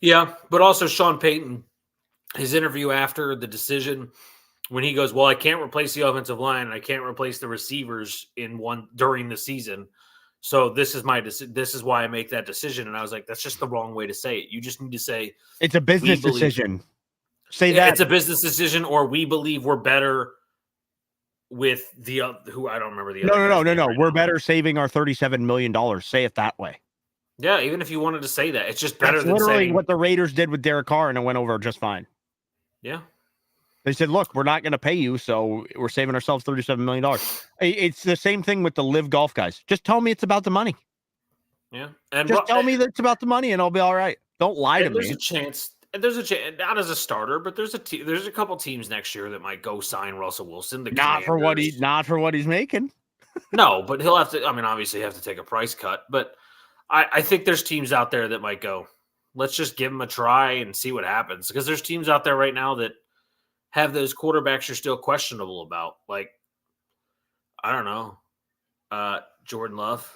Yeah, but also Sean Payton, his interview after the decision, when he goes, well, I can't replace the offensive line and I can't replace the receivers during the season. So this is this is why I make that decision. And I was like, that's just the wrong way to say it. You just need to say it's a business decision. Say that it's a business decision, or we believe we're better with who I don't remember the other. No. We're better saving our $37 million. Say it that way. Yeah, even if you wanted to say that, it's just better than literally saying what the Raiders did with Derek Carr, and it went over just fine. Yeah. They said, look, we're not going to pay you, so we're saving ourselves $37 million. It's the same thing with the Live Golf guys. Just tell me it's about the money. Yeah. And just tell me that it's about the money, and I'll be all right. Don't lie to me. There's a chance, not as a starter, but there's a couple teams next year that might go sign Russell Wilson. Not for what he's making. No, but he'll have to, obviously have to take a price cut, but I think there's teams out there that might go, let's just give him a try and see what happens. Because there's teams out there right now that have those quarterbacks you're still questionable about. Like, I don't know, Jordan Love.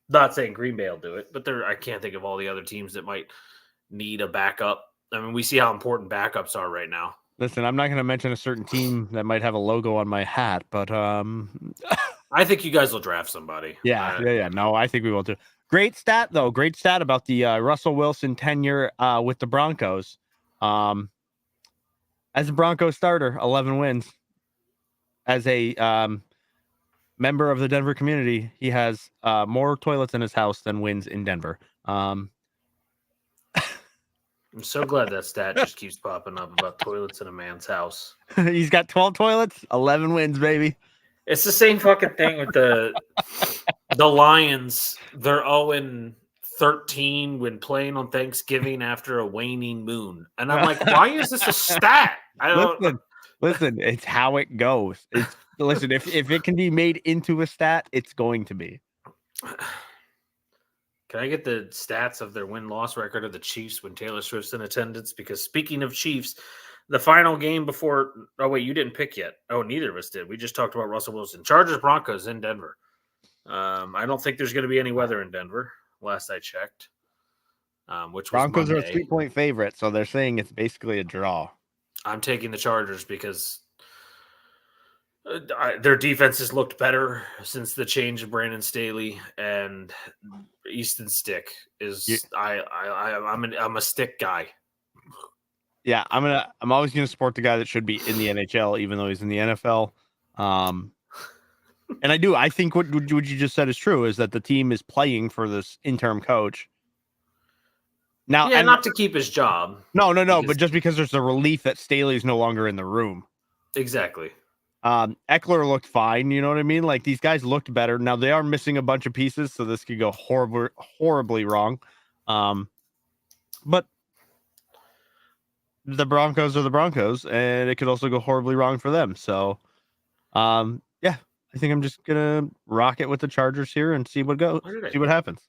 Not saying Green Bay will do it, but I can't think of all the other teams that might need a backup. I mean, we see how important backups are right now. Listen, I'm not going to mention a certain team that might have a logo on my hat, but I think you guys will draft somebody. Yeah. No, I think we will too. Great stat, though. Great stat about the Russell Wilson tenure with the Broncos. As a Broncos starter, 11 wins. As a member of the Denver community, he has more toilets in his house than wins in Denver. I'm so glad that stat just keeps popping up about toilets in a man's house. He's got 12 toilets, 11 wins, baby. It's the same fucking thing with the Lions. They're 0-13 when playing on Thanksgiving after a waning moon. And I'm like, why is this a stat? Listen, it's how it goes. Listen, if it can be made into a stat, it's going to be. Can I get the stats of their win-loss record of the Chiefs when Taylor Swift's in attendance? Because speaking of Chiefs, the final game before – oh, wait, you didn't pick yet. Oh, neither of us did. We just talked about Russell Wilson. Chargers-Broncos in Denver. I don't think there's going to be any weather in Denver, last I checked, which was Broncos Monday. Are a 3-point favorite, so they're saying it's basically a draw. I'm taking the Chargers because their defense has looked better since the change of Brandon Staley, and Easton Stick is I'm a stick guy. Yeah, I'm always gonna support the guy that should be in the NHL, even though he's in the NFL. And I think what you just said is true, is that the team is playing for this interim coach. Now, yeah, not to keep his job. No, but just because there's a relief that Staley's no longer in the room. Exactly. Eckler looked fine, you know what I mean? Like, these guys looked better. Now they are missing a bunch of pieces, so this could go horribly wrong. But the Broncos are the Broncos, and it could also go horribly wrong for them. So, yeah, I think I'm just gonna rock it with the Chargers here and see what happens.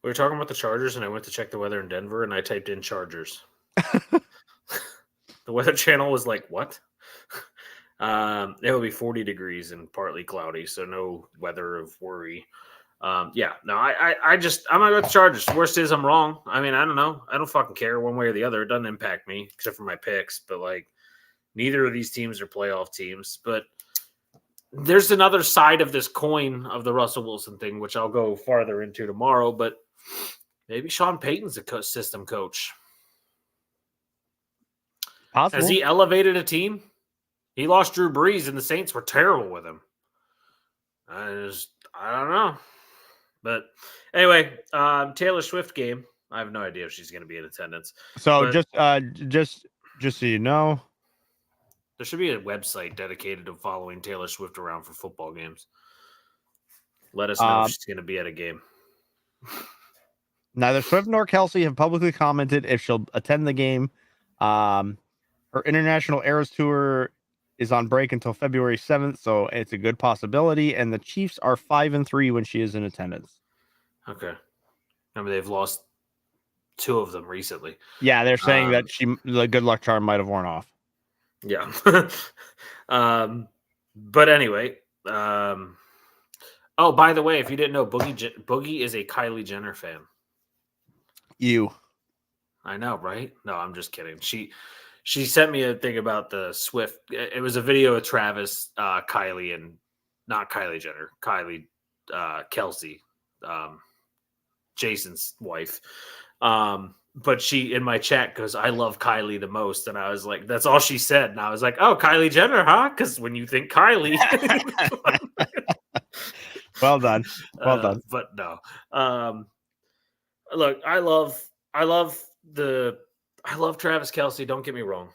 We were talking about the Chargers, and I went to check the weather in Denver, and I typed in Chargers. The Weather Channel was like, what? It will be 40 degrees and partly cloudy, so no weather of worry. I'm going to go with the Chargers. Worst is I'm wrong. I mean, I don't know. I don't fucking care one way or the other. It doesn't impact me, except for my picks. But, like, neither of these teams are playoff teams. But there's another side of this coin of the Russell Wilson thing, which I'll go farther into tomorrow, but maybe Sean Payton's a system coach. Possible. Has he elevated a team? He lost Drew Brees, and the Saints were terrible with him. I don't know. But anyway, Taylor Swift game. I have no idea if she's going to be in attendance. So just so you know, there should be a website dedicated to following Taylor Swift around for football games. Let us know if she's going to be at a game. Neither Swift nor Kelsey have publicly commented if she'll attend the game. Her International Eras Tour is on break until February 7th, so it's a good possibility. And the Chiefs are 5-3 when she is in attendance. Okay. Remember, they've lost 2 of them recently. Yeah, they're saying that the good luck charm might have worn off. Yeah. But anyway, oh, by the way, if you didn't know, Boogie is a Kylie Jenner fan. I know, right? No, I'm just kidding. She sent me a thing about the Swift. It was a video of Travis, Kylie, and not Kylie Jenner, Kelsey, Jason's wife. But she, in my chat, goes, "I love Kylie the most." And I was like, that's all she said. And I was like, oh, Kylie Jenner, huh? Because when you think Kylie. Well done. Well done. But no. Look, I love Travis Kelce. Don't get me wrong.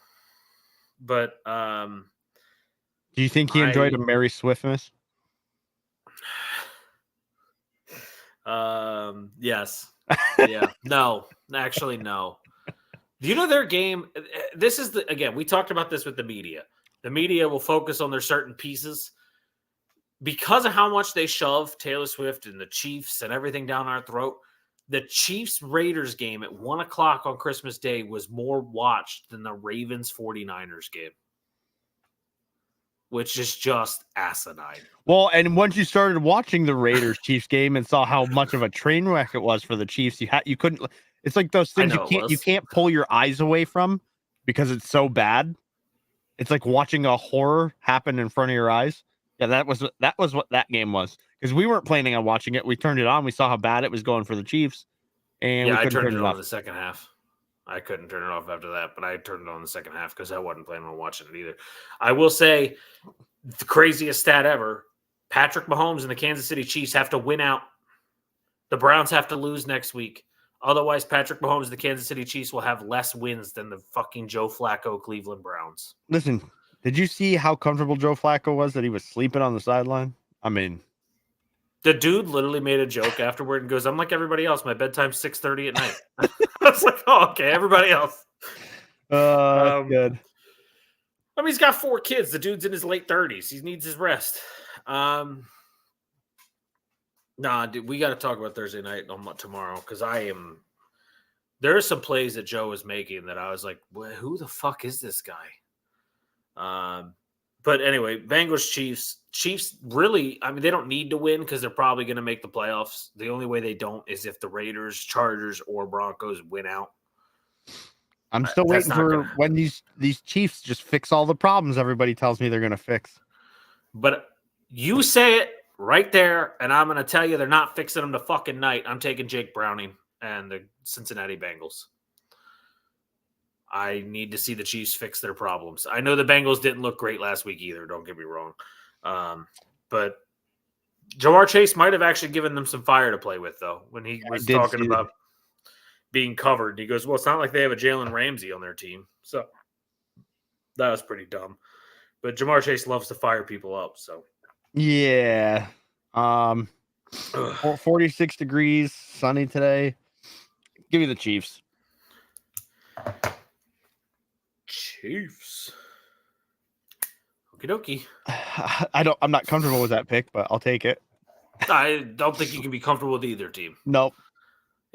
But do you think he enjoyed a Merry Swiftmas? Yes. Yeah. No, actually, no. Do you know their game? This is again, we talked about this with the media. The media will focus on their certain pieces because of how much they shove Taylor Swift and the Chiefs and everything down our throat. The Chiefs Raiders game at 1:00 on Christmas Day was more watched than the Ravens 49ers game, which is just asinine. Well, and once you started watching the Raiders Chiefs game and saw how much of a train wreck it was for the Chiefs, you couldn't. It's like those things you can't pull your eyes away from because it's so bad. It's like watching a horror happen in front of your eyes. Yeah, that was what that game was. Because we weren't planning on watching it. We turned it on. We saw how bad it was going for the Chiefs. And yeah, I turned it on in the second half. I couldn't turn it off after that, but I turned it on in the second half because I wasn't planning on watching it either. I will say the craziest stat ever, Patrick Mahomes and the Kansas City Chiefs have to win out. The Browns have to lose next week. Otherwise, Patrick Mahomes and the Kansas City Chiefs will have less wins than the fucking Joe Flacco Cleveland Browns. Listen, did you see how comfortable Joe Flacco was that he was sleeping on the sideline? I mean, the dude literally made a joke afterward and goes, "I'm like everybody else. My bedtime's 6:30 at night." I was like, "Oh, okay, everybody else." Good. I mean, he's got 4 kids. The dude's in his late 30s. He needs his rest. Nah, dude, we got to talk about Thursday night tomorrow because there are some plays that Joe is making that I was like, well, who the fuck is this guy? But anyway, Bengals Chiefs really, I mean, they don't need to win because they're probably going to make the playoffs. The only way they don't is if the Raiders, Chargers, or Broncos win out. I'm still waiting for when these Chiefs just fix all the problems everybody tells me they're going to fix. But you say it right there, and I'm going to tell you they're not fixing them to fucking night. I'm taking Jake Browning and the Cincinnati Bengals. I need to see the Chiefs fix their problems. I know the Bengals didn't look great last week either. Don't get me wrong. But Ja'Marr Chase might have actually given them some fire to play with, though, when he was talking about being covered. He goes, well, it's not like they have a Jalen Ramsey on their team. So that was pretty dumb. But Ja'Marr Chase loves to fire people up. So, yeah. 46 degrees, sunny today. Give me the Chiefs. Chiefs. Okie dokie. I'm not comfortable with that pick, but I'll take it. I don't think you can be comfortable with either team. Nope.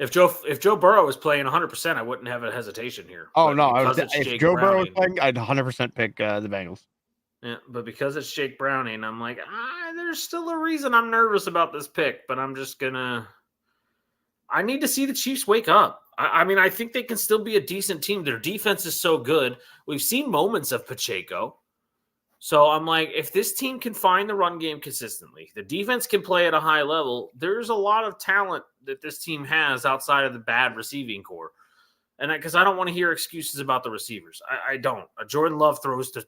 If Joe Burrow was playing 100%, I wouldn't have a hesitation here. Oh, no. If Joe Burrow was playing, I'd 100% pick the Bengals. Yeah, but because it's Jake Browning, I'm like, there's still a reason I'm nervous about this pick, but I'm just I need to see the Chiefs wake up. I mean, I think they can still be a decent team. Their defense is so good. We've seen moments of Pacheco. So I'm like, if this team can find the run game consistently, the defense can play at a high level, there's a lot of talent that this team has outside of the bad receiving core. And because I don't want to hear excuses about the receivers. I don't. Jordan Love throws to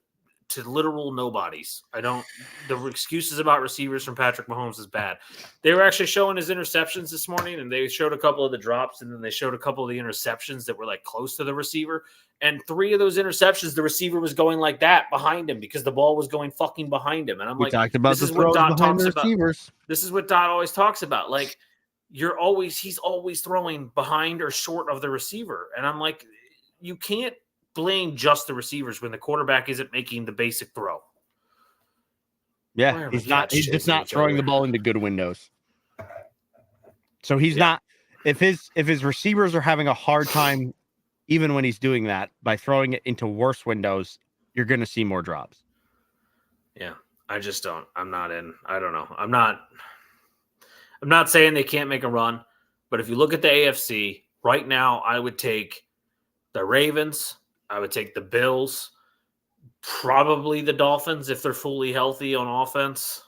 literal nobodies. I don't. The excuses about receivers from Patrick Mahomes is bad. They were actually showing his interceptions this morning, and they showed a couple of the drops, and then they showed a couple of the interceptions that were like close to the receiver. And 3 of those interceptions, the receiver was going like that behind him because the ball was going fucking behind him. And I'm We like, talked about this the is what throws Dot behind talks the about. receivers. This is what Dot always talks about. Like, he's always throwing behind or short of the receiver. And I'm like, you can't blame just the receivers when the quarterback isn't making the basic throw. Yeah, he's just not throwing the ball into good windows. So he's not. If his receivers are having a hard time, even when he's doing that, by throwing it into worse windows, you're going to see more drops. Yeah, I just don't. I'm not in. I don't know. I'm not saying they can't make a run, but if you look at the AFC right now, I would take the Ravens. I would take the Bills, probably the Dolphins if they're fully healthy on offense,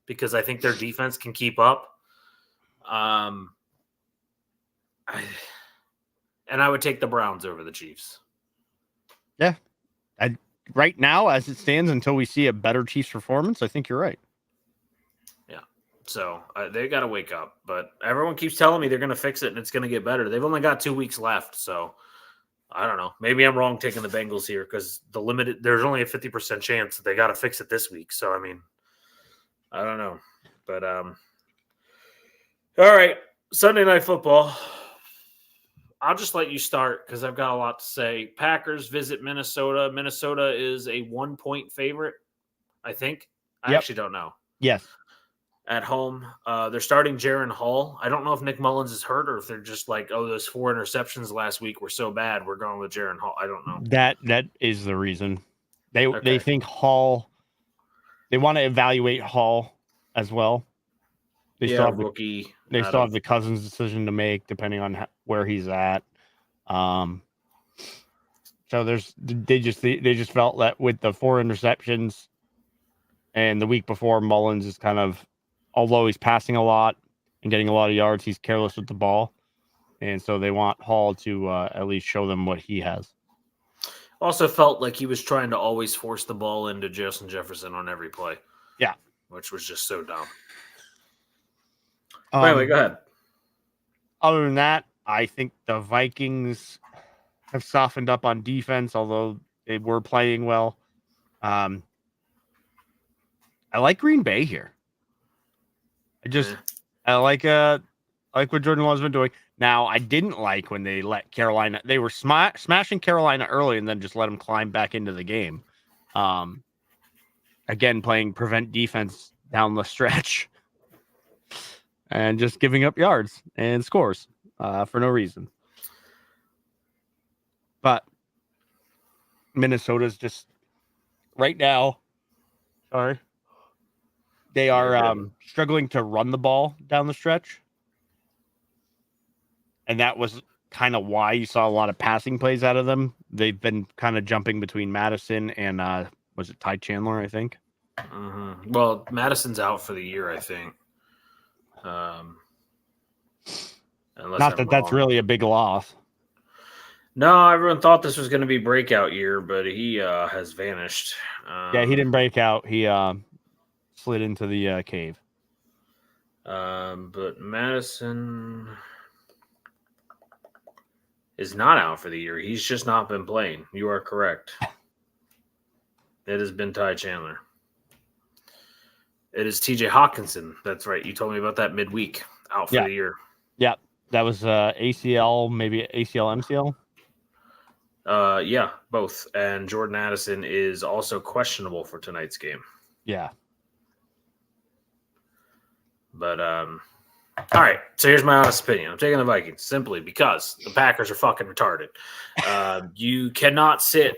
because I think their defense can keep up. And I would take the Browns over the Chiefs. Yeah. Right now, as it stands, until we see a better Chiefs performance, I think you're right. Yeah. So they got to wake up. But everyone keeps telling me they're going to fix it and it's going to get better. They've only got 2 weeks left. So I don't know. Maybe I'm wrong taking the Bengals here because there's only a 50% chance that they got to fix it this week. So, I mean, I don't know. But, all right. Sunday Night Football. I'll just let you start because I've got a lot to say. Packers visit Minnesota. Minnesota is a 1-point favorite, I think. I actually don't know. Yes. At home. They're starting Jaron Hall. I don't know if Nick Mullins is hurt or if they're just like, oh, those 4 interceptions last week were so bad, we're going with Jaron Hall. I don't know. That is the reason. They think Hall. They want to evaluate Hall as well. They still have rookie. They still have the Cousins decision to make, depending on where he's at. So they just felt that with the 4 interceptions, and the week before Mullins is kind of, although he's passing a lot and getting a lot of yards, he's careless with the ball, and so they want Hall to at least show them what he has. Also felt like he was trying to always force the ball into Justin Jefferson on every play. Yeah, which was just so dumb. Anyway, go ahead. Other than that, I think the Vikings have softened up on defense, although they were playing well. I like Green Bay here. I like what Jordan Love's been doing. Now, I didn't like when they let Carolina. They were smashing Carolina early and then just let them climb back into the game. Again, playing prevent defense down the stretch. And just giving up yards and scores for no reason. But Minnesota's just right now. Sorry. They are struggling to run the ball down the stretch. And that was kind of why you saw a lot of passing plays out of them. They've been kind of jumping between Madison and was it Ty Chandler, I think? Mm-hmm. Well, Madison's out for the year, I think. Not that that's really a big loss. No, everyone thought this was going to be breakout year, but he has vanished. Yeah, he didn't break out. He slid into the cave. But Madison is not out for the year. He's just not been playing. You are correct. It has been Ty Chandler. It is TJ Hawkinson. That's right. You told me about that midweek out for the year. Yeah. That was ACL, maybe ACL, MCL? Yeah, both. And Jordan Addison is also questionable for tonight's game. Yeah. But, all right. So here's my honest opinion. I'm taking the Vikings simply because the Packers are fucking retarded. You cannot sit.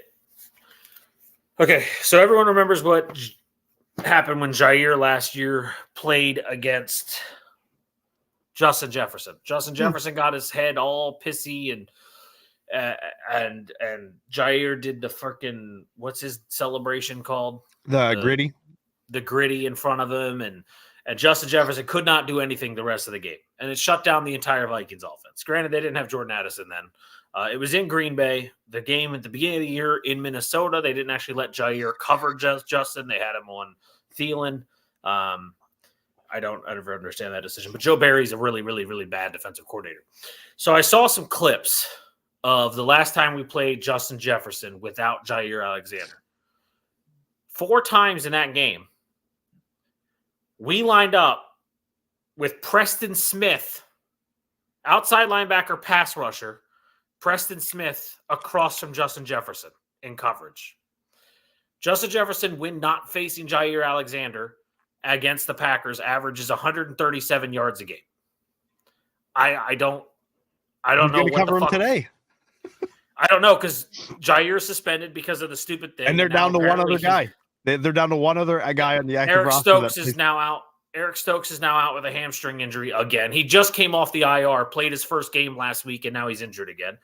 Okay. So everyone remembers what happened when Jair last year played against Justin Jefferson. Justin Jefferson got his head all pissy and Jair did the freaking what's his celebration called? The gritty. The gritty in front of him, and Justin Jefferson could not do anything the rest of the game, and it shut down the entire Vikings offense. Granted, they didn't have Jordan Addison then. It was in Green Bay. The game at the beginning of the year in Minnesota, they didn't actually let Jair cover Justin. They had him on Thielen. I never understand that decision. But Joe Barry's a really, really, really bad defensive coordinator. So I saw some clips of the last time we played Justin Jefferson without Jair Alexander. 4 times in that game, we lined up with Preston Smith, outside linebacker, pass rusher, Preston Smith across from Justin Jefferson in coverage. Justin Jefferson, when not facing Jair Alexander against the Packers, averages 137 yards a game. I don't know what cover him today. I don't know because Jair is suspended because of the stupid thing, and they're down to one other guy. They're down to one other guy on the active roster. Stokes is now out. Eric Stokes is now out with a hamstring injury again. He just came off the IR, played his first game last week, and now he's injured again.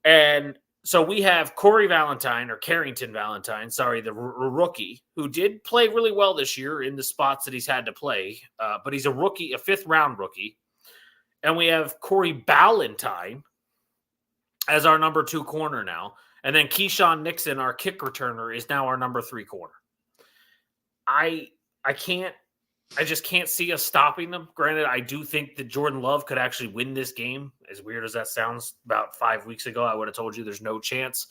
And so we have Corey Valentine, or Carrington Valentine, the rookie, who did play really well this year in the spots that he's had to play. But he's a rookie, a 5th-round rookie. And we have Corey Ballantyne as our number 2 corner now. And then Keyshawn Nixon, our kick returner, is now our number 3 corner. I just can't see us stopping them. Granted, I do think that Jordan Love could actually win this game. As weird as that sounds, about 5 weeks ago, I would have told you there's no chance.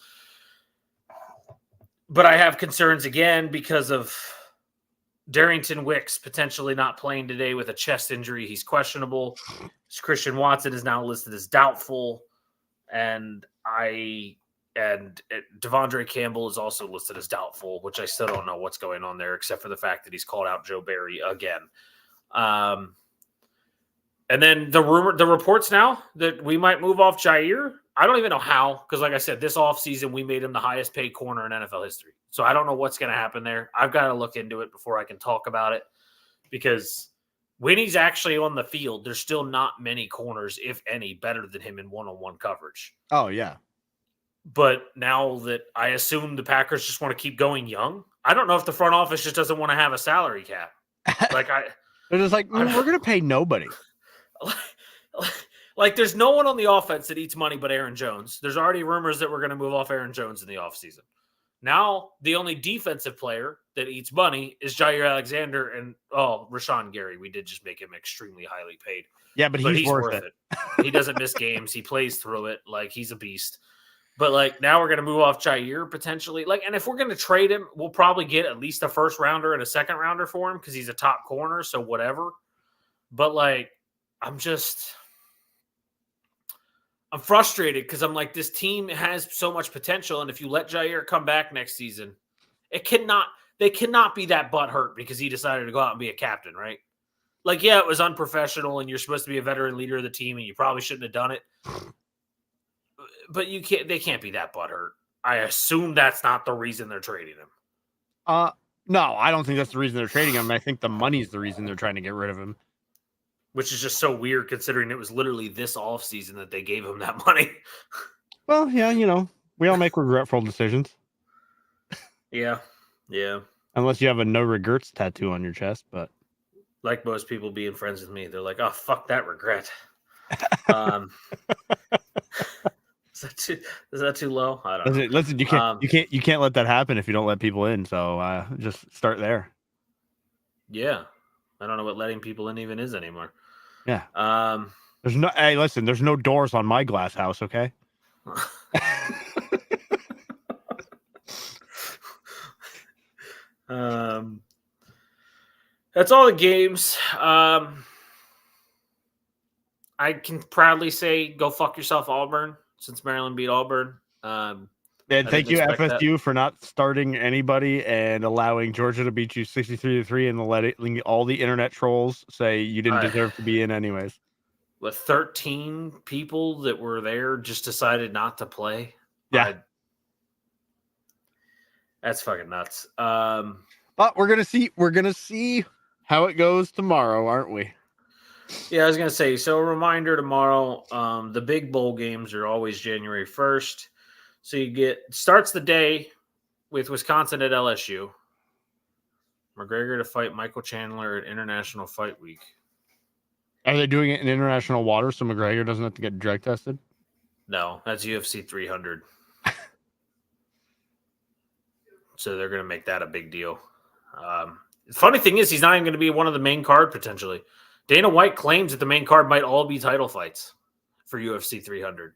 But I have concerns again because of Darrington Wicks potentially not playing today with a chest injury. He's questionable. Christian Watson is now listed as doubtful. And Devondre Campbell is also listed as doubtful, which I still don't know what's going on there, except for the fact that he's called out Joe Barry again. And then the reports now that we might move off Jair. I don't even know how, because like I said, this offseason we made him the highest paid corner in NFL history. So I don't know what's going to happen there. I've got to look into it before I can talk about it, because when he's actually on the field, there's still not many corners, if any, better than him in one-on-one coverage. Oh, yeah. But now that I assume the Packers just want to keep going young, I don't know if the front office just doesn't want to have a salary cap. They're just like, we're going to pay nobody. Like, there's no one on the offense that eats money but Aaron Jones. There's already rumors that we're going to move off Aaron Jones in the offseason. Now, the only defensive player that eats money is Jair Alexander and, Rashawn Gary. We did just make him extremely highly paid. Yeah, but he's worth it. He doesn't miss games. He plays through it. Like, he's a beast. But, like, now we're going to move off Jair potentially. Like, and if we're going to trade him, we'll probably get at least a 1st-rounder and a 2nd-rounder for him because he's a top corner, so whatever. But, like, I'm frustrated because I'm like, this team has so much potential, and if you let Jair come back next season, they cannot be that butthurt because he decided to go out and be a captain, right? Like, yeah, it was unprofessional, and you're supposed to be a veteran leader of the team, and you probably shouldn't have done it. But they can't be that butthurt. I assume that's not the reason they're trading him. No, I don't think that's the reason they're trading him. I think the money's the reason they're trying to get rid of him. Which is just so weird considering it was literally this offseason that they gave him that money. Well, yeah, we all make regretful decisions. Yeah. Unless you have a no regrets tattoo on your chest, but like most people being friends with me, they're like, "Oh, fuck that regret." Is that too low? I don't know. Listen, you can't let that happen if you don't let people in. So just start there. Yeah, I don't know what letting people in even is anymore. Yeah. There's no doors on my glass house. Okay. That's all the games. I can proudly say, go fuck yourself, Auburn, since Maryland beat Auburn. And thank you, FSU, for not starting anybody and allowing Georgia to beat you 63-3 and letting all the internet trolls say you didn't deserve to be in anyways. With 13 people that were there just decided not to play. Yeah. That's fucking nuts. But we're gonna see how it goes tomorrow, aren't we? Yeah, I was gonna say. So a reminder tomorrow. The big bowl games are always January 1st. So you get starts the day with Wisconsin at LSU. McGregor to fight Michael Chandler at International Fight Week. Are they doing it in international water so McGregor doesn't have to get drug tested? No, that's UFC 300. So they're going to make that a big deal. The funny thing is, he's not even going to be one of the main card potentially. Dana White claims that the main card might all be title fights for UFC 300.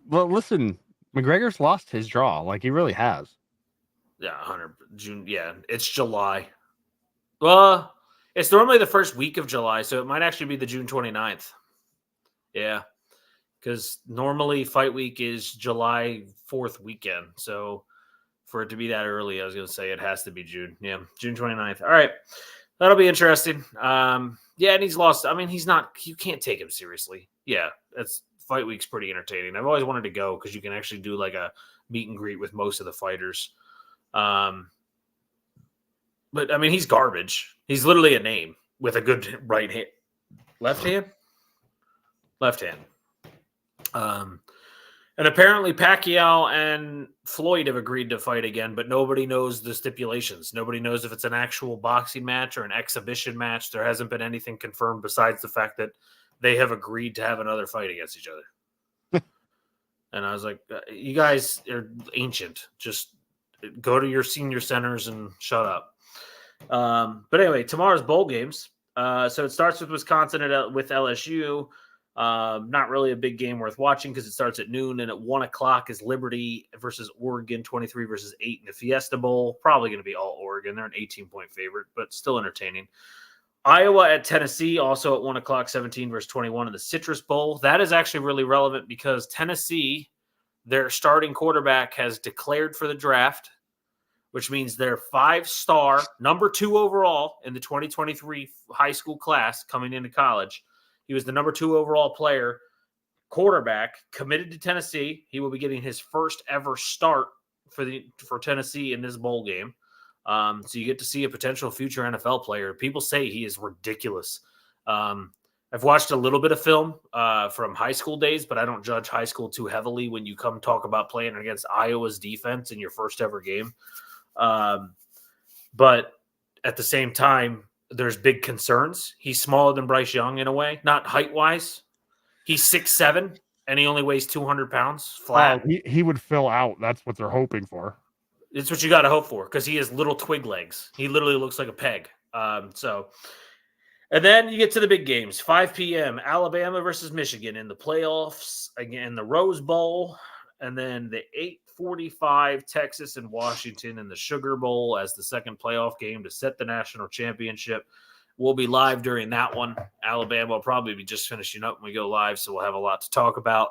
Well, listen, McGregor's lost his draw. Like, he really has. Yeah, 100 June. Yeah, it's July. Well, it's normally the first week of July, so it might actually be the June 29th. Yeah, because normally fight week is July 4th weekend. So for it to be that early, I was going to say it has to be June. Yeah, June 29th. All right. That'll be interesting. Yeah, and he's lost. I mean, you can't take him seriously. Yeah, that's fight week's pretty entertaining. I've always wanted to go because you can actually do like a meet and greet with most of the fighters. But I mean, he's garbage. He's literally a name with a good right hand, left hand. And apparently Pacquiao and Floyd have agreed to fight again, but nobody knows the stipulations. Nobody knows if it's an actual boxing match or an exhibition match. There hasn't been anything confirmed besides the fact that they have agreed to have another fight against each other. And I was like, you guys are ancient. Just go to your senior centers and shut up. But anyway, tomorrow's bowl games. So it starts with Wisconsin with LSU. Not really a big game worth watching because it starts at noon, and at 1 o'clock is Liberty versus Oregon, 23 versus 8 in the Fiesta Bowl. Probably going to be all Oregon. They're an 18-point favorite, but still entertaining. Iowa at Tennessee, also at 1 o'clock, 17 versus 21 in the Citrus Bowl. That is actually really relevant because Tennessee, their starting quarterback, has declared for the draft, which means their 5-star, number 2 overall in the 2023 high school class coming into college. He was the number 2 overall player, quarterback, committed to Tennessee. He will be getting his first ever start for Tennessee in this bowl game. So you get to see a potential future NFL player. People say he is ridiculous. I've watched a little bit of film from high school days, but I don't judge high school too heavily when you come talk about playing against Iowa's defense in your first ever game. But at the same time, there's big concerns. He's smaller than Bryce Young in a way, not height-wise. He's 6'7", and he only weighs 200 pounds flat. He would fill out. That's what they're hoping for. It's what you got to hope for because he has little twig legs. He literally looks like a peg. And then you get to the big games. 5 p.m., Alabama versus Michigan in the playoffs, again, the Rose Bowl, and then the 8:45 Texas and Washington in the Sugar Bowl as the second playoff game to set the national championship. We'll be live during that one. Alabama will probably be just finishing up when we go live, so we'll have a lot to talk about.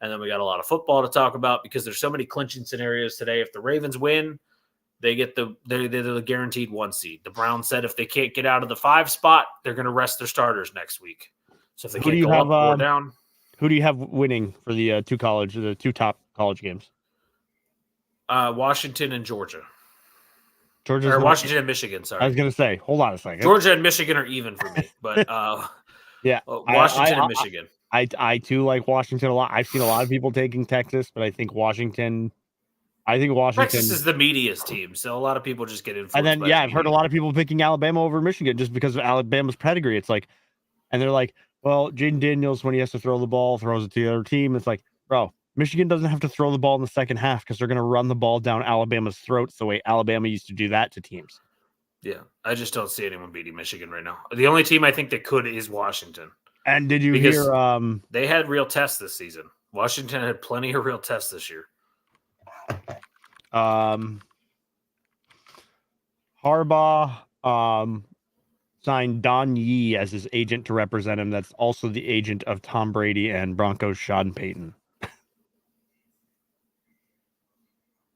And then we got a lot of football to talk about because there's so many clinching scenarios today. If the Ravens win, they're the guaranteed 1 seed. The Browns said if they can't get out of the 5 spot, they're going to rest their starters next week. So if they can't go up or down. Who do you have winning for the two top college games? Washington and Georgia. Washington and Michigan, sorry. I was going to say, hold on a second. Georgia and Michigan are even for me, but yeah, Washington and Michigan. I too like Washington a lot. I've seen a lot of people taking Texas, but I think Washington. Texas is the meatiest team, so a lot of people just get influenced. And then, I've heard a lot of people picking Alabama over Michigan just because of Alabama's pedigree. It's like, and they're like, well, Jaden Daniels, when he has to throw the ball, throws it to the other team. It's like, bro, Michigan doesn't have to throw the ball in the second half because they're going to run the ball down Alabama's throats the way Alabama used to do that to teams. Yeah, I just don't see anyone beating Michigan right now. The only team I think that could is Washington. And did you hear? They had real tests this season. Washington had plenty of real tests this year. Harbaugh signed Don Yee as his agent to represent him. That's also the agent of Tom Brady and Broncos Sean Payton.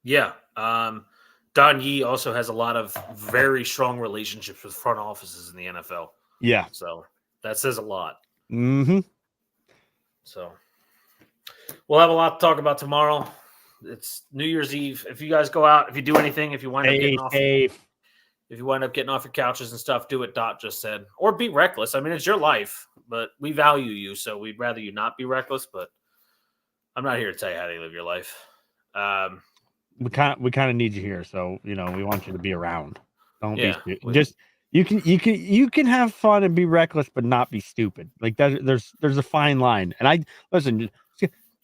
Yeah. Don Yee also has a lot of very strong relationships with front offices in the NFL. Yeah. So that says a lot. Mm-hmm. So we'll have a lot to talk about tomorrow. It's New Year's Eve. If you guys go out, if you do anything, if you wind up getting off, If you wind up getting off your couches and stuff, do what Dot just said, or be reckless. I mean, it's your life, but we value you, so we'd rather you not be reckless. But I'm not here to tell you how to live your life. We kind of need you here, so we want you to be around. Don't be just you can have fun and be reckless, but not be stupid. Like that, there's a fine line. And listen,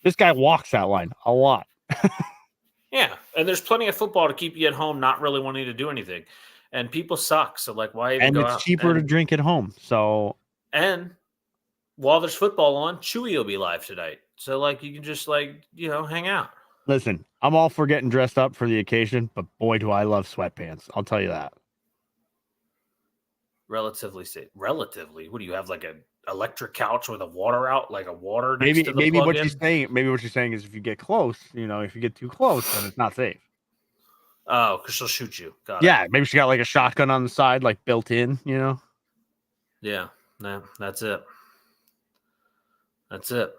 this guy walks that line a lot. Yeah, and there's plenty of football to keep you at home, not really wanting to do anything. And people suck, so like, why even and go it's out? cheaper to drink at home. So and while there's football on, Chewy will be live tonight, so like you can just hang out. Listen, I'm all for getting dressed up for the occasion, but boy, do I love sweatpants. I'll tell you that. Relatively safe. Relatively, what do you have, like an electric couch with a water out, like a water? Maybe what you're saying is if you get close, if you get too close, then it's not safe. Oh, because she'll shoot you. Got it. Maybe she got like a shotgun on the side, like built in, Yeah, no, that's it. That's it.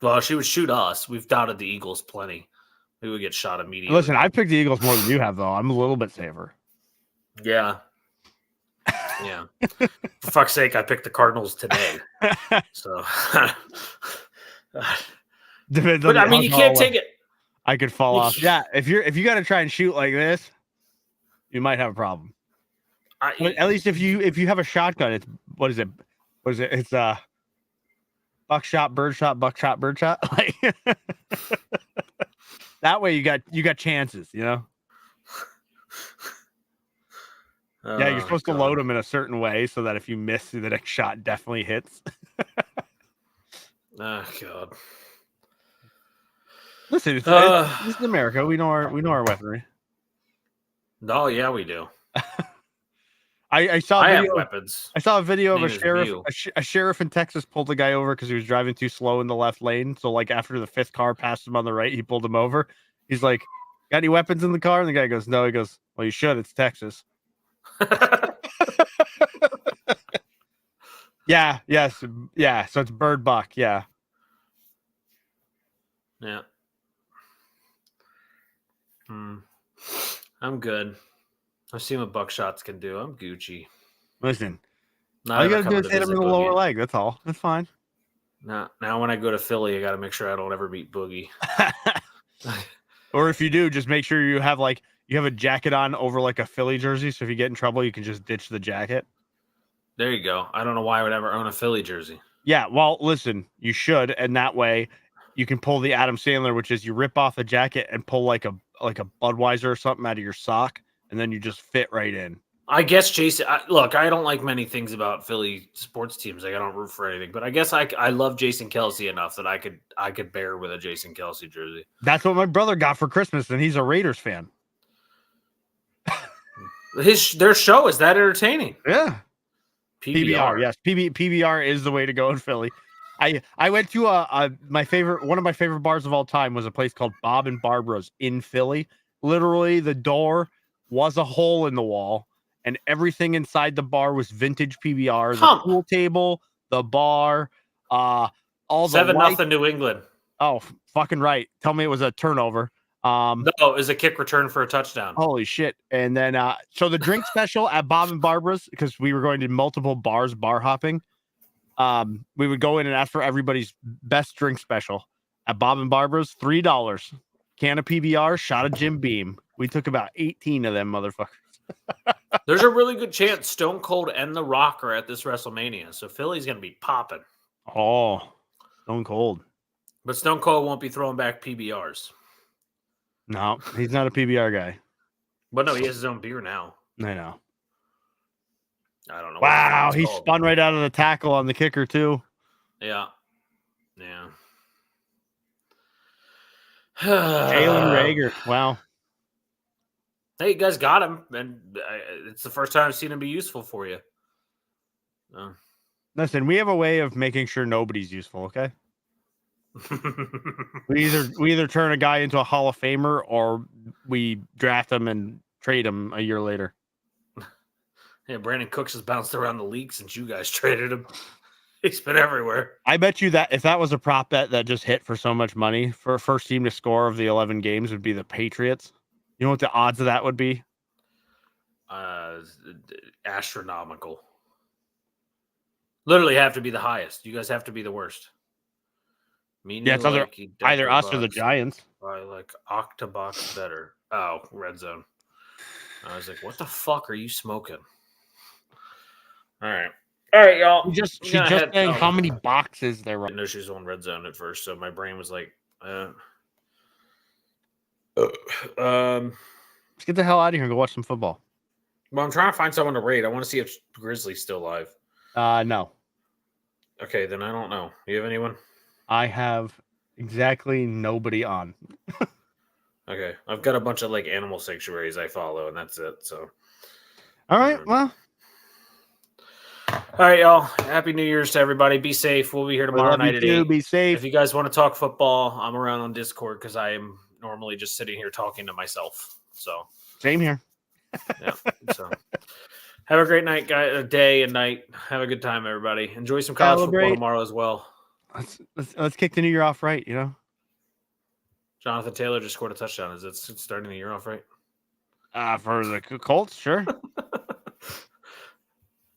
Well, she would shoot us. We've dotted the Eagles plenty. We would get shot immediately. Listen, I picked the Eagles more than you have, though. I'm a little bit safer. Yeah. Yeah. For fuck's sake, I picked the Cardinals today. So, but I mean, you can't take it. I could fall off. Yeah, if you got to try and shoot like this, you might have a problem. But at least if you have a shotgun, it's what is it? It's buckshot, birdshot, buckshot, birdshot. Like that way, you got chances. Yeah, you're supposed to load them in a certain way so that if you miss, the next shot definitely hits. Oh God. Listen, this is America. We know our weaponry. No, yeah, we do. I saw. I have weapons. I saw a video of a sheriff. A sheriff in Texas pulled a guy over because he was driving too slow in the left lane. So, like after the fifth car passed him on the right, he pulled him over. He's like, "Got any weapons in the car?" And the guy goes, "No." He goes, "Well, you should. It's Texas." Yeah. Yes. Yeah. So it's Bird Buck. Yeah. Yeah. I'm good. I've seen what buckshots can do. I'm Gucci. Listen, all you gotta do is hit him in the lower leg. That's all. That's fine. Now when I go to Philly, I got to make sure I don't ever meet Boogie. Or if you do, just make sure you have a jacket on over like a Philly jersey. So if you get in trouble, you can just ditch the jacket. There you go. I don't know why I would ever own a Philly jersey. Yeah, well, listen, you should, and that way you can pull the Adam Sandler, which is you rip off the jacket and pull like a Budweiser or something out of your sock, and then you just fit right in. I guess Jason. Look, I don't like many things about Philly sports teams. Like I don't root for anything, but I guess I love Jason Kelce enough that I could bear with a Jason Kelce jersey. That's what my brother got for Christmas, and he's a Raiders fan. Their show is that entertaining. Yeah. PBR. Yes. PBR is the way to go in Philly. I went to one of my favorite bars of all time was a place called Bob and Barbara's in Philly. Literally, the door was a hole in the wall, and everything inside the bar was vintage PBR. The pool table, the bar, all 7-0 New England. Oh, fucking right. Tell me it was a turnover. No, it was a kick return for a touchdown. Holy shit. And then so the drink special at Bob and Barbara's, because we were going to multiple bars, bar hopping. We would go in and ask for everybody's best drink special at Bob and Barbara's. $3. Can of PBR, shot of Jim Beam. We took about 18 of them motherfuckers. There's a really good chance Stone Cold and The Rock are at this WrestleMania, so Philly's gonna be popping. Oh, Stone Cold. But Stone Cold won't be throwing back PBRs. No, he's not a PBR guy. But no, he has his own beer now. I know. I don't know. Wow, he spun right out of the tackle on the kicker too. Yeah. Yeah. Jalen Reagor. Wow. Hey, you guys got him, and it's the first time I've seen him be useful for you. Listen, we have a way of making sure nobody's useful, okay? we either turn a guy into a Hall of Famer or we draft him and trade him a year later. Yeah, Brandon Cooks has bounced around the league since you guys traded him. He's been everywhere. I bet you that if that was a prop bet that just hit for so much money, for a first team to score of the 11 games would be the Patriots. You know what the odds of that would be? astronomical. Literally have to be the highest. You guys have to be the worst. Meaning Yeah, it's either us or the Giants. I like Octobox better. Oh, red zone. I was like, what the fuck are you smoking? All right, y'all. She's just saying how many boxes there I are. didn't know she was on red zone at first, so my brain was like, Let's get the hell out of here and go watch some football. well, I'm trying to find someone to raid. I want to see if Grizzly's still alive. No. Okay, then I don't know. You have anyone? I have exactly nobody on. Okay, I've got a bunch of like animal sanctuaries I follow, and that's it. So, all right, well, all right, y'all. Happy New Year's to everybody. Be safe. We'll be here tomorrow night at 8. Be safe. If you guys want to talk football, I'm around on Discord because I am normally just sitting here talking to myself. So same here. Yeah. So have a great night, guys. Day and night. Have a good time, everybody. Enjoy some college football tomorrow as well. Let's kick the new year off right. You know. Jonathan Taylor just scored a touchdown. Is it starting the year off right? For the Colts, sure.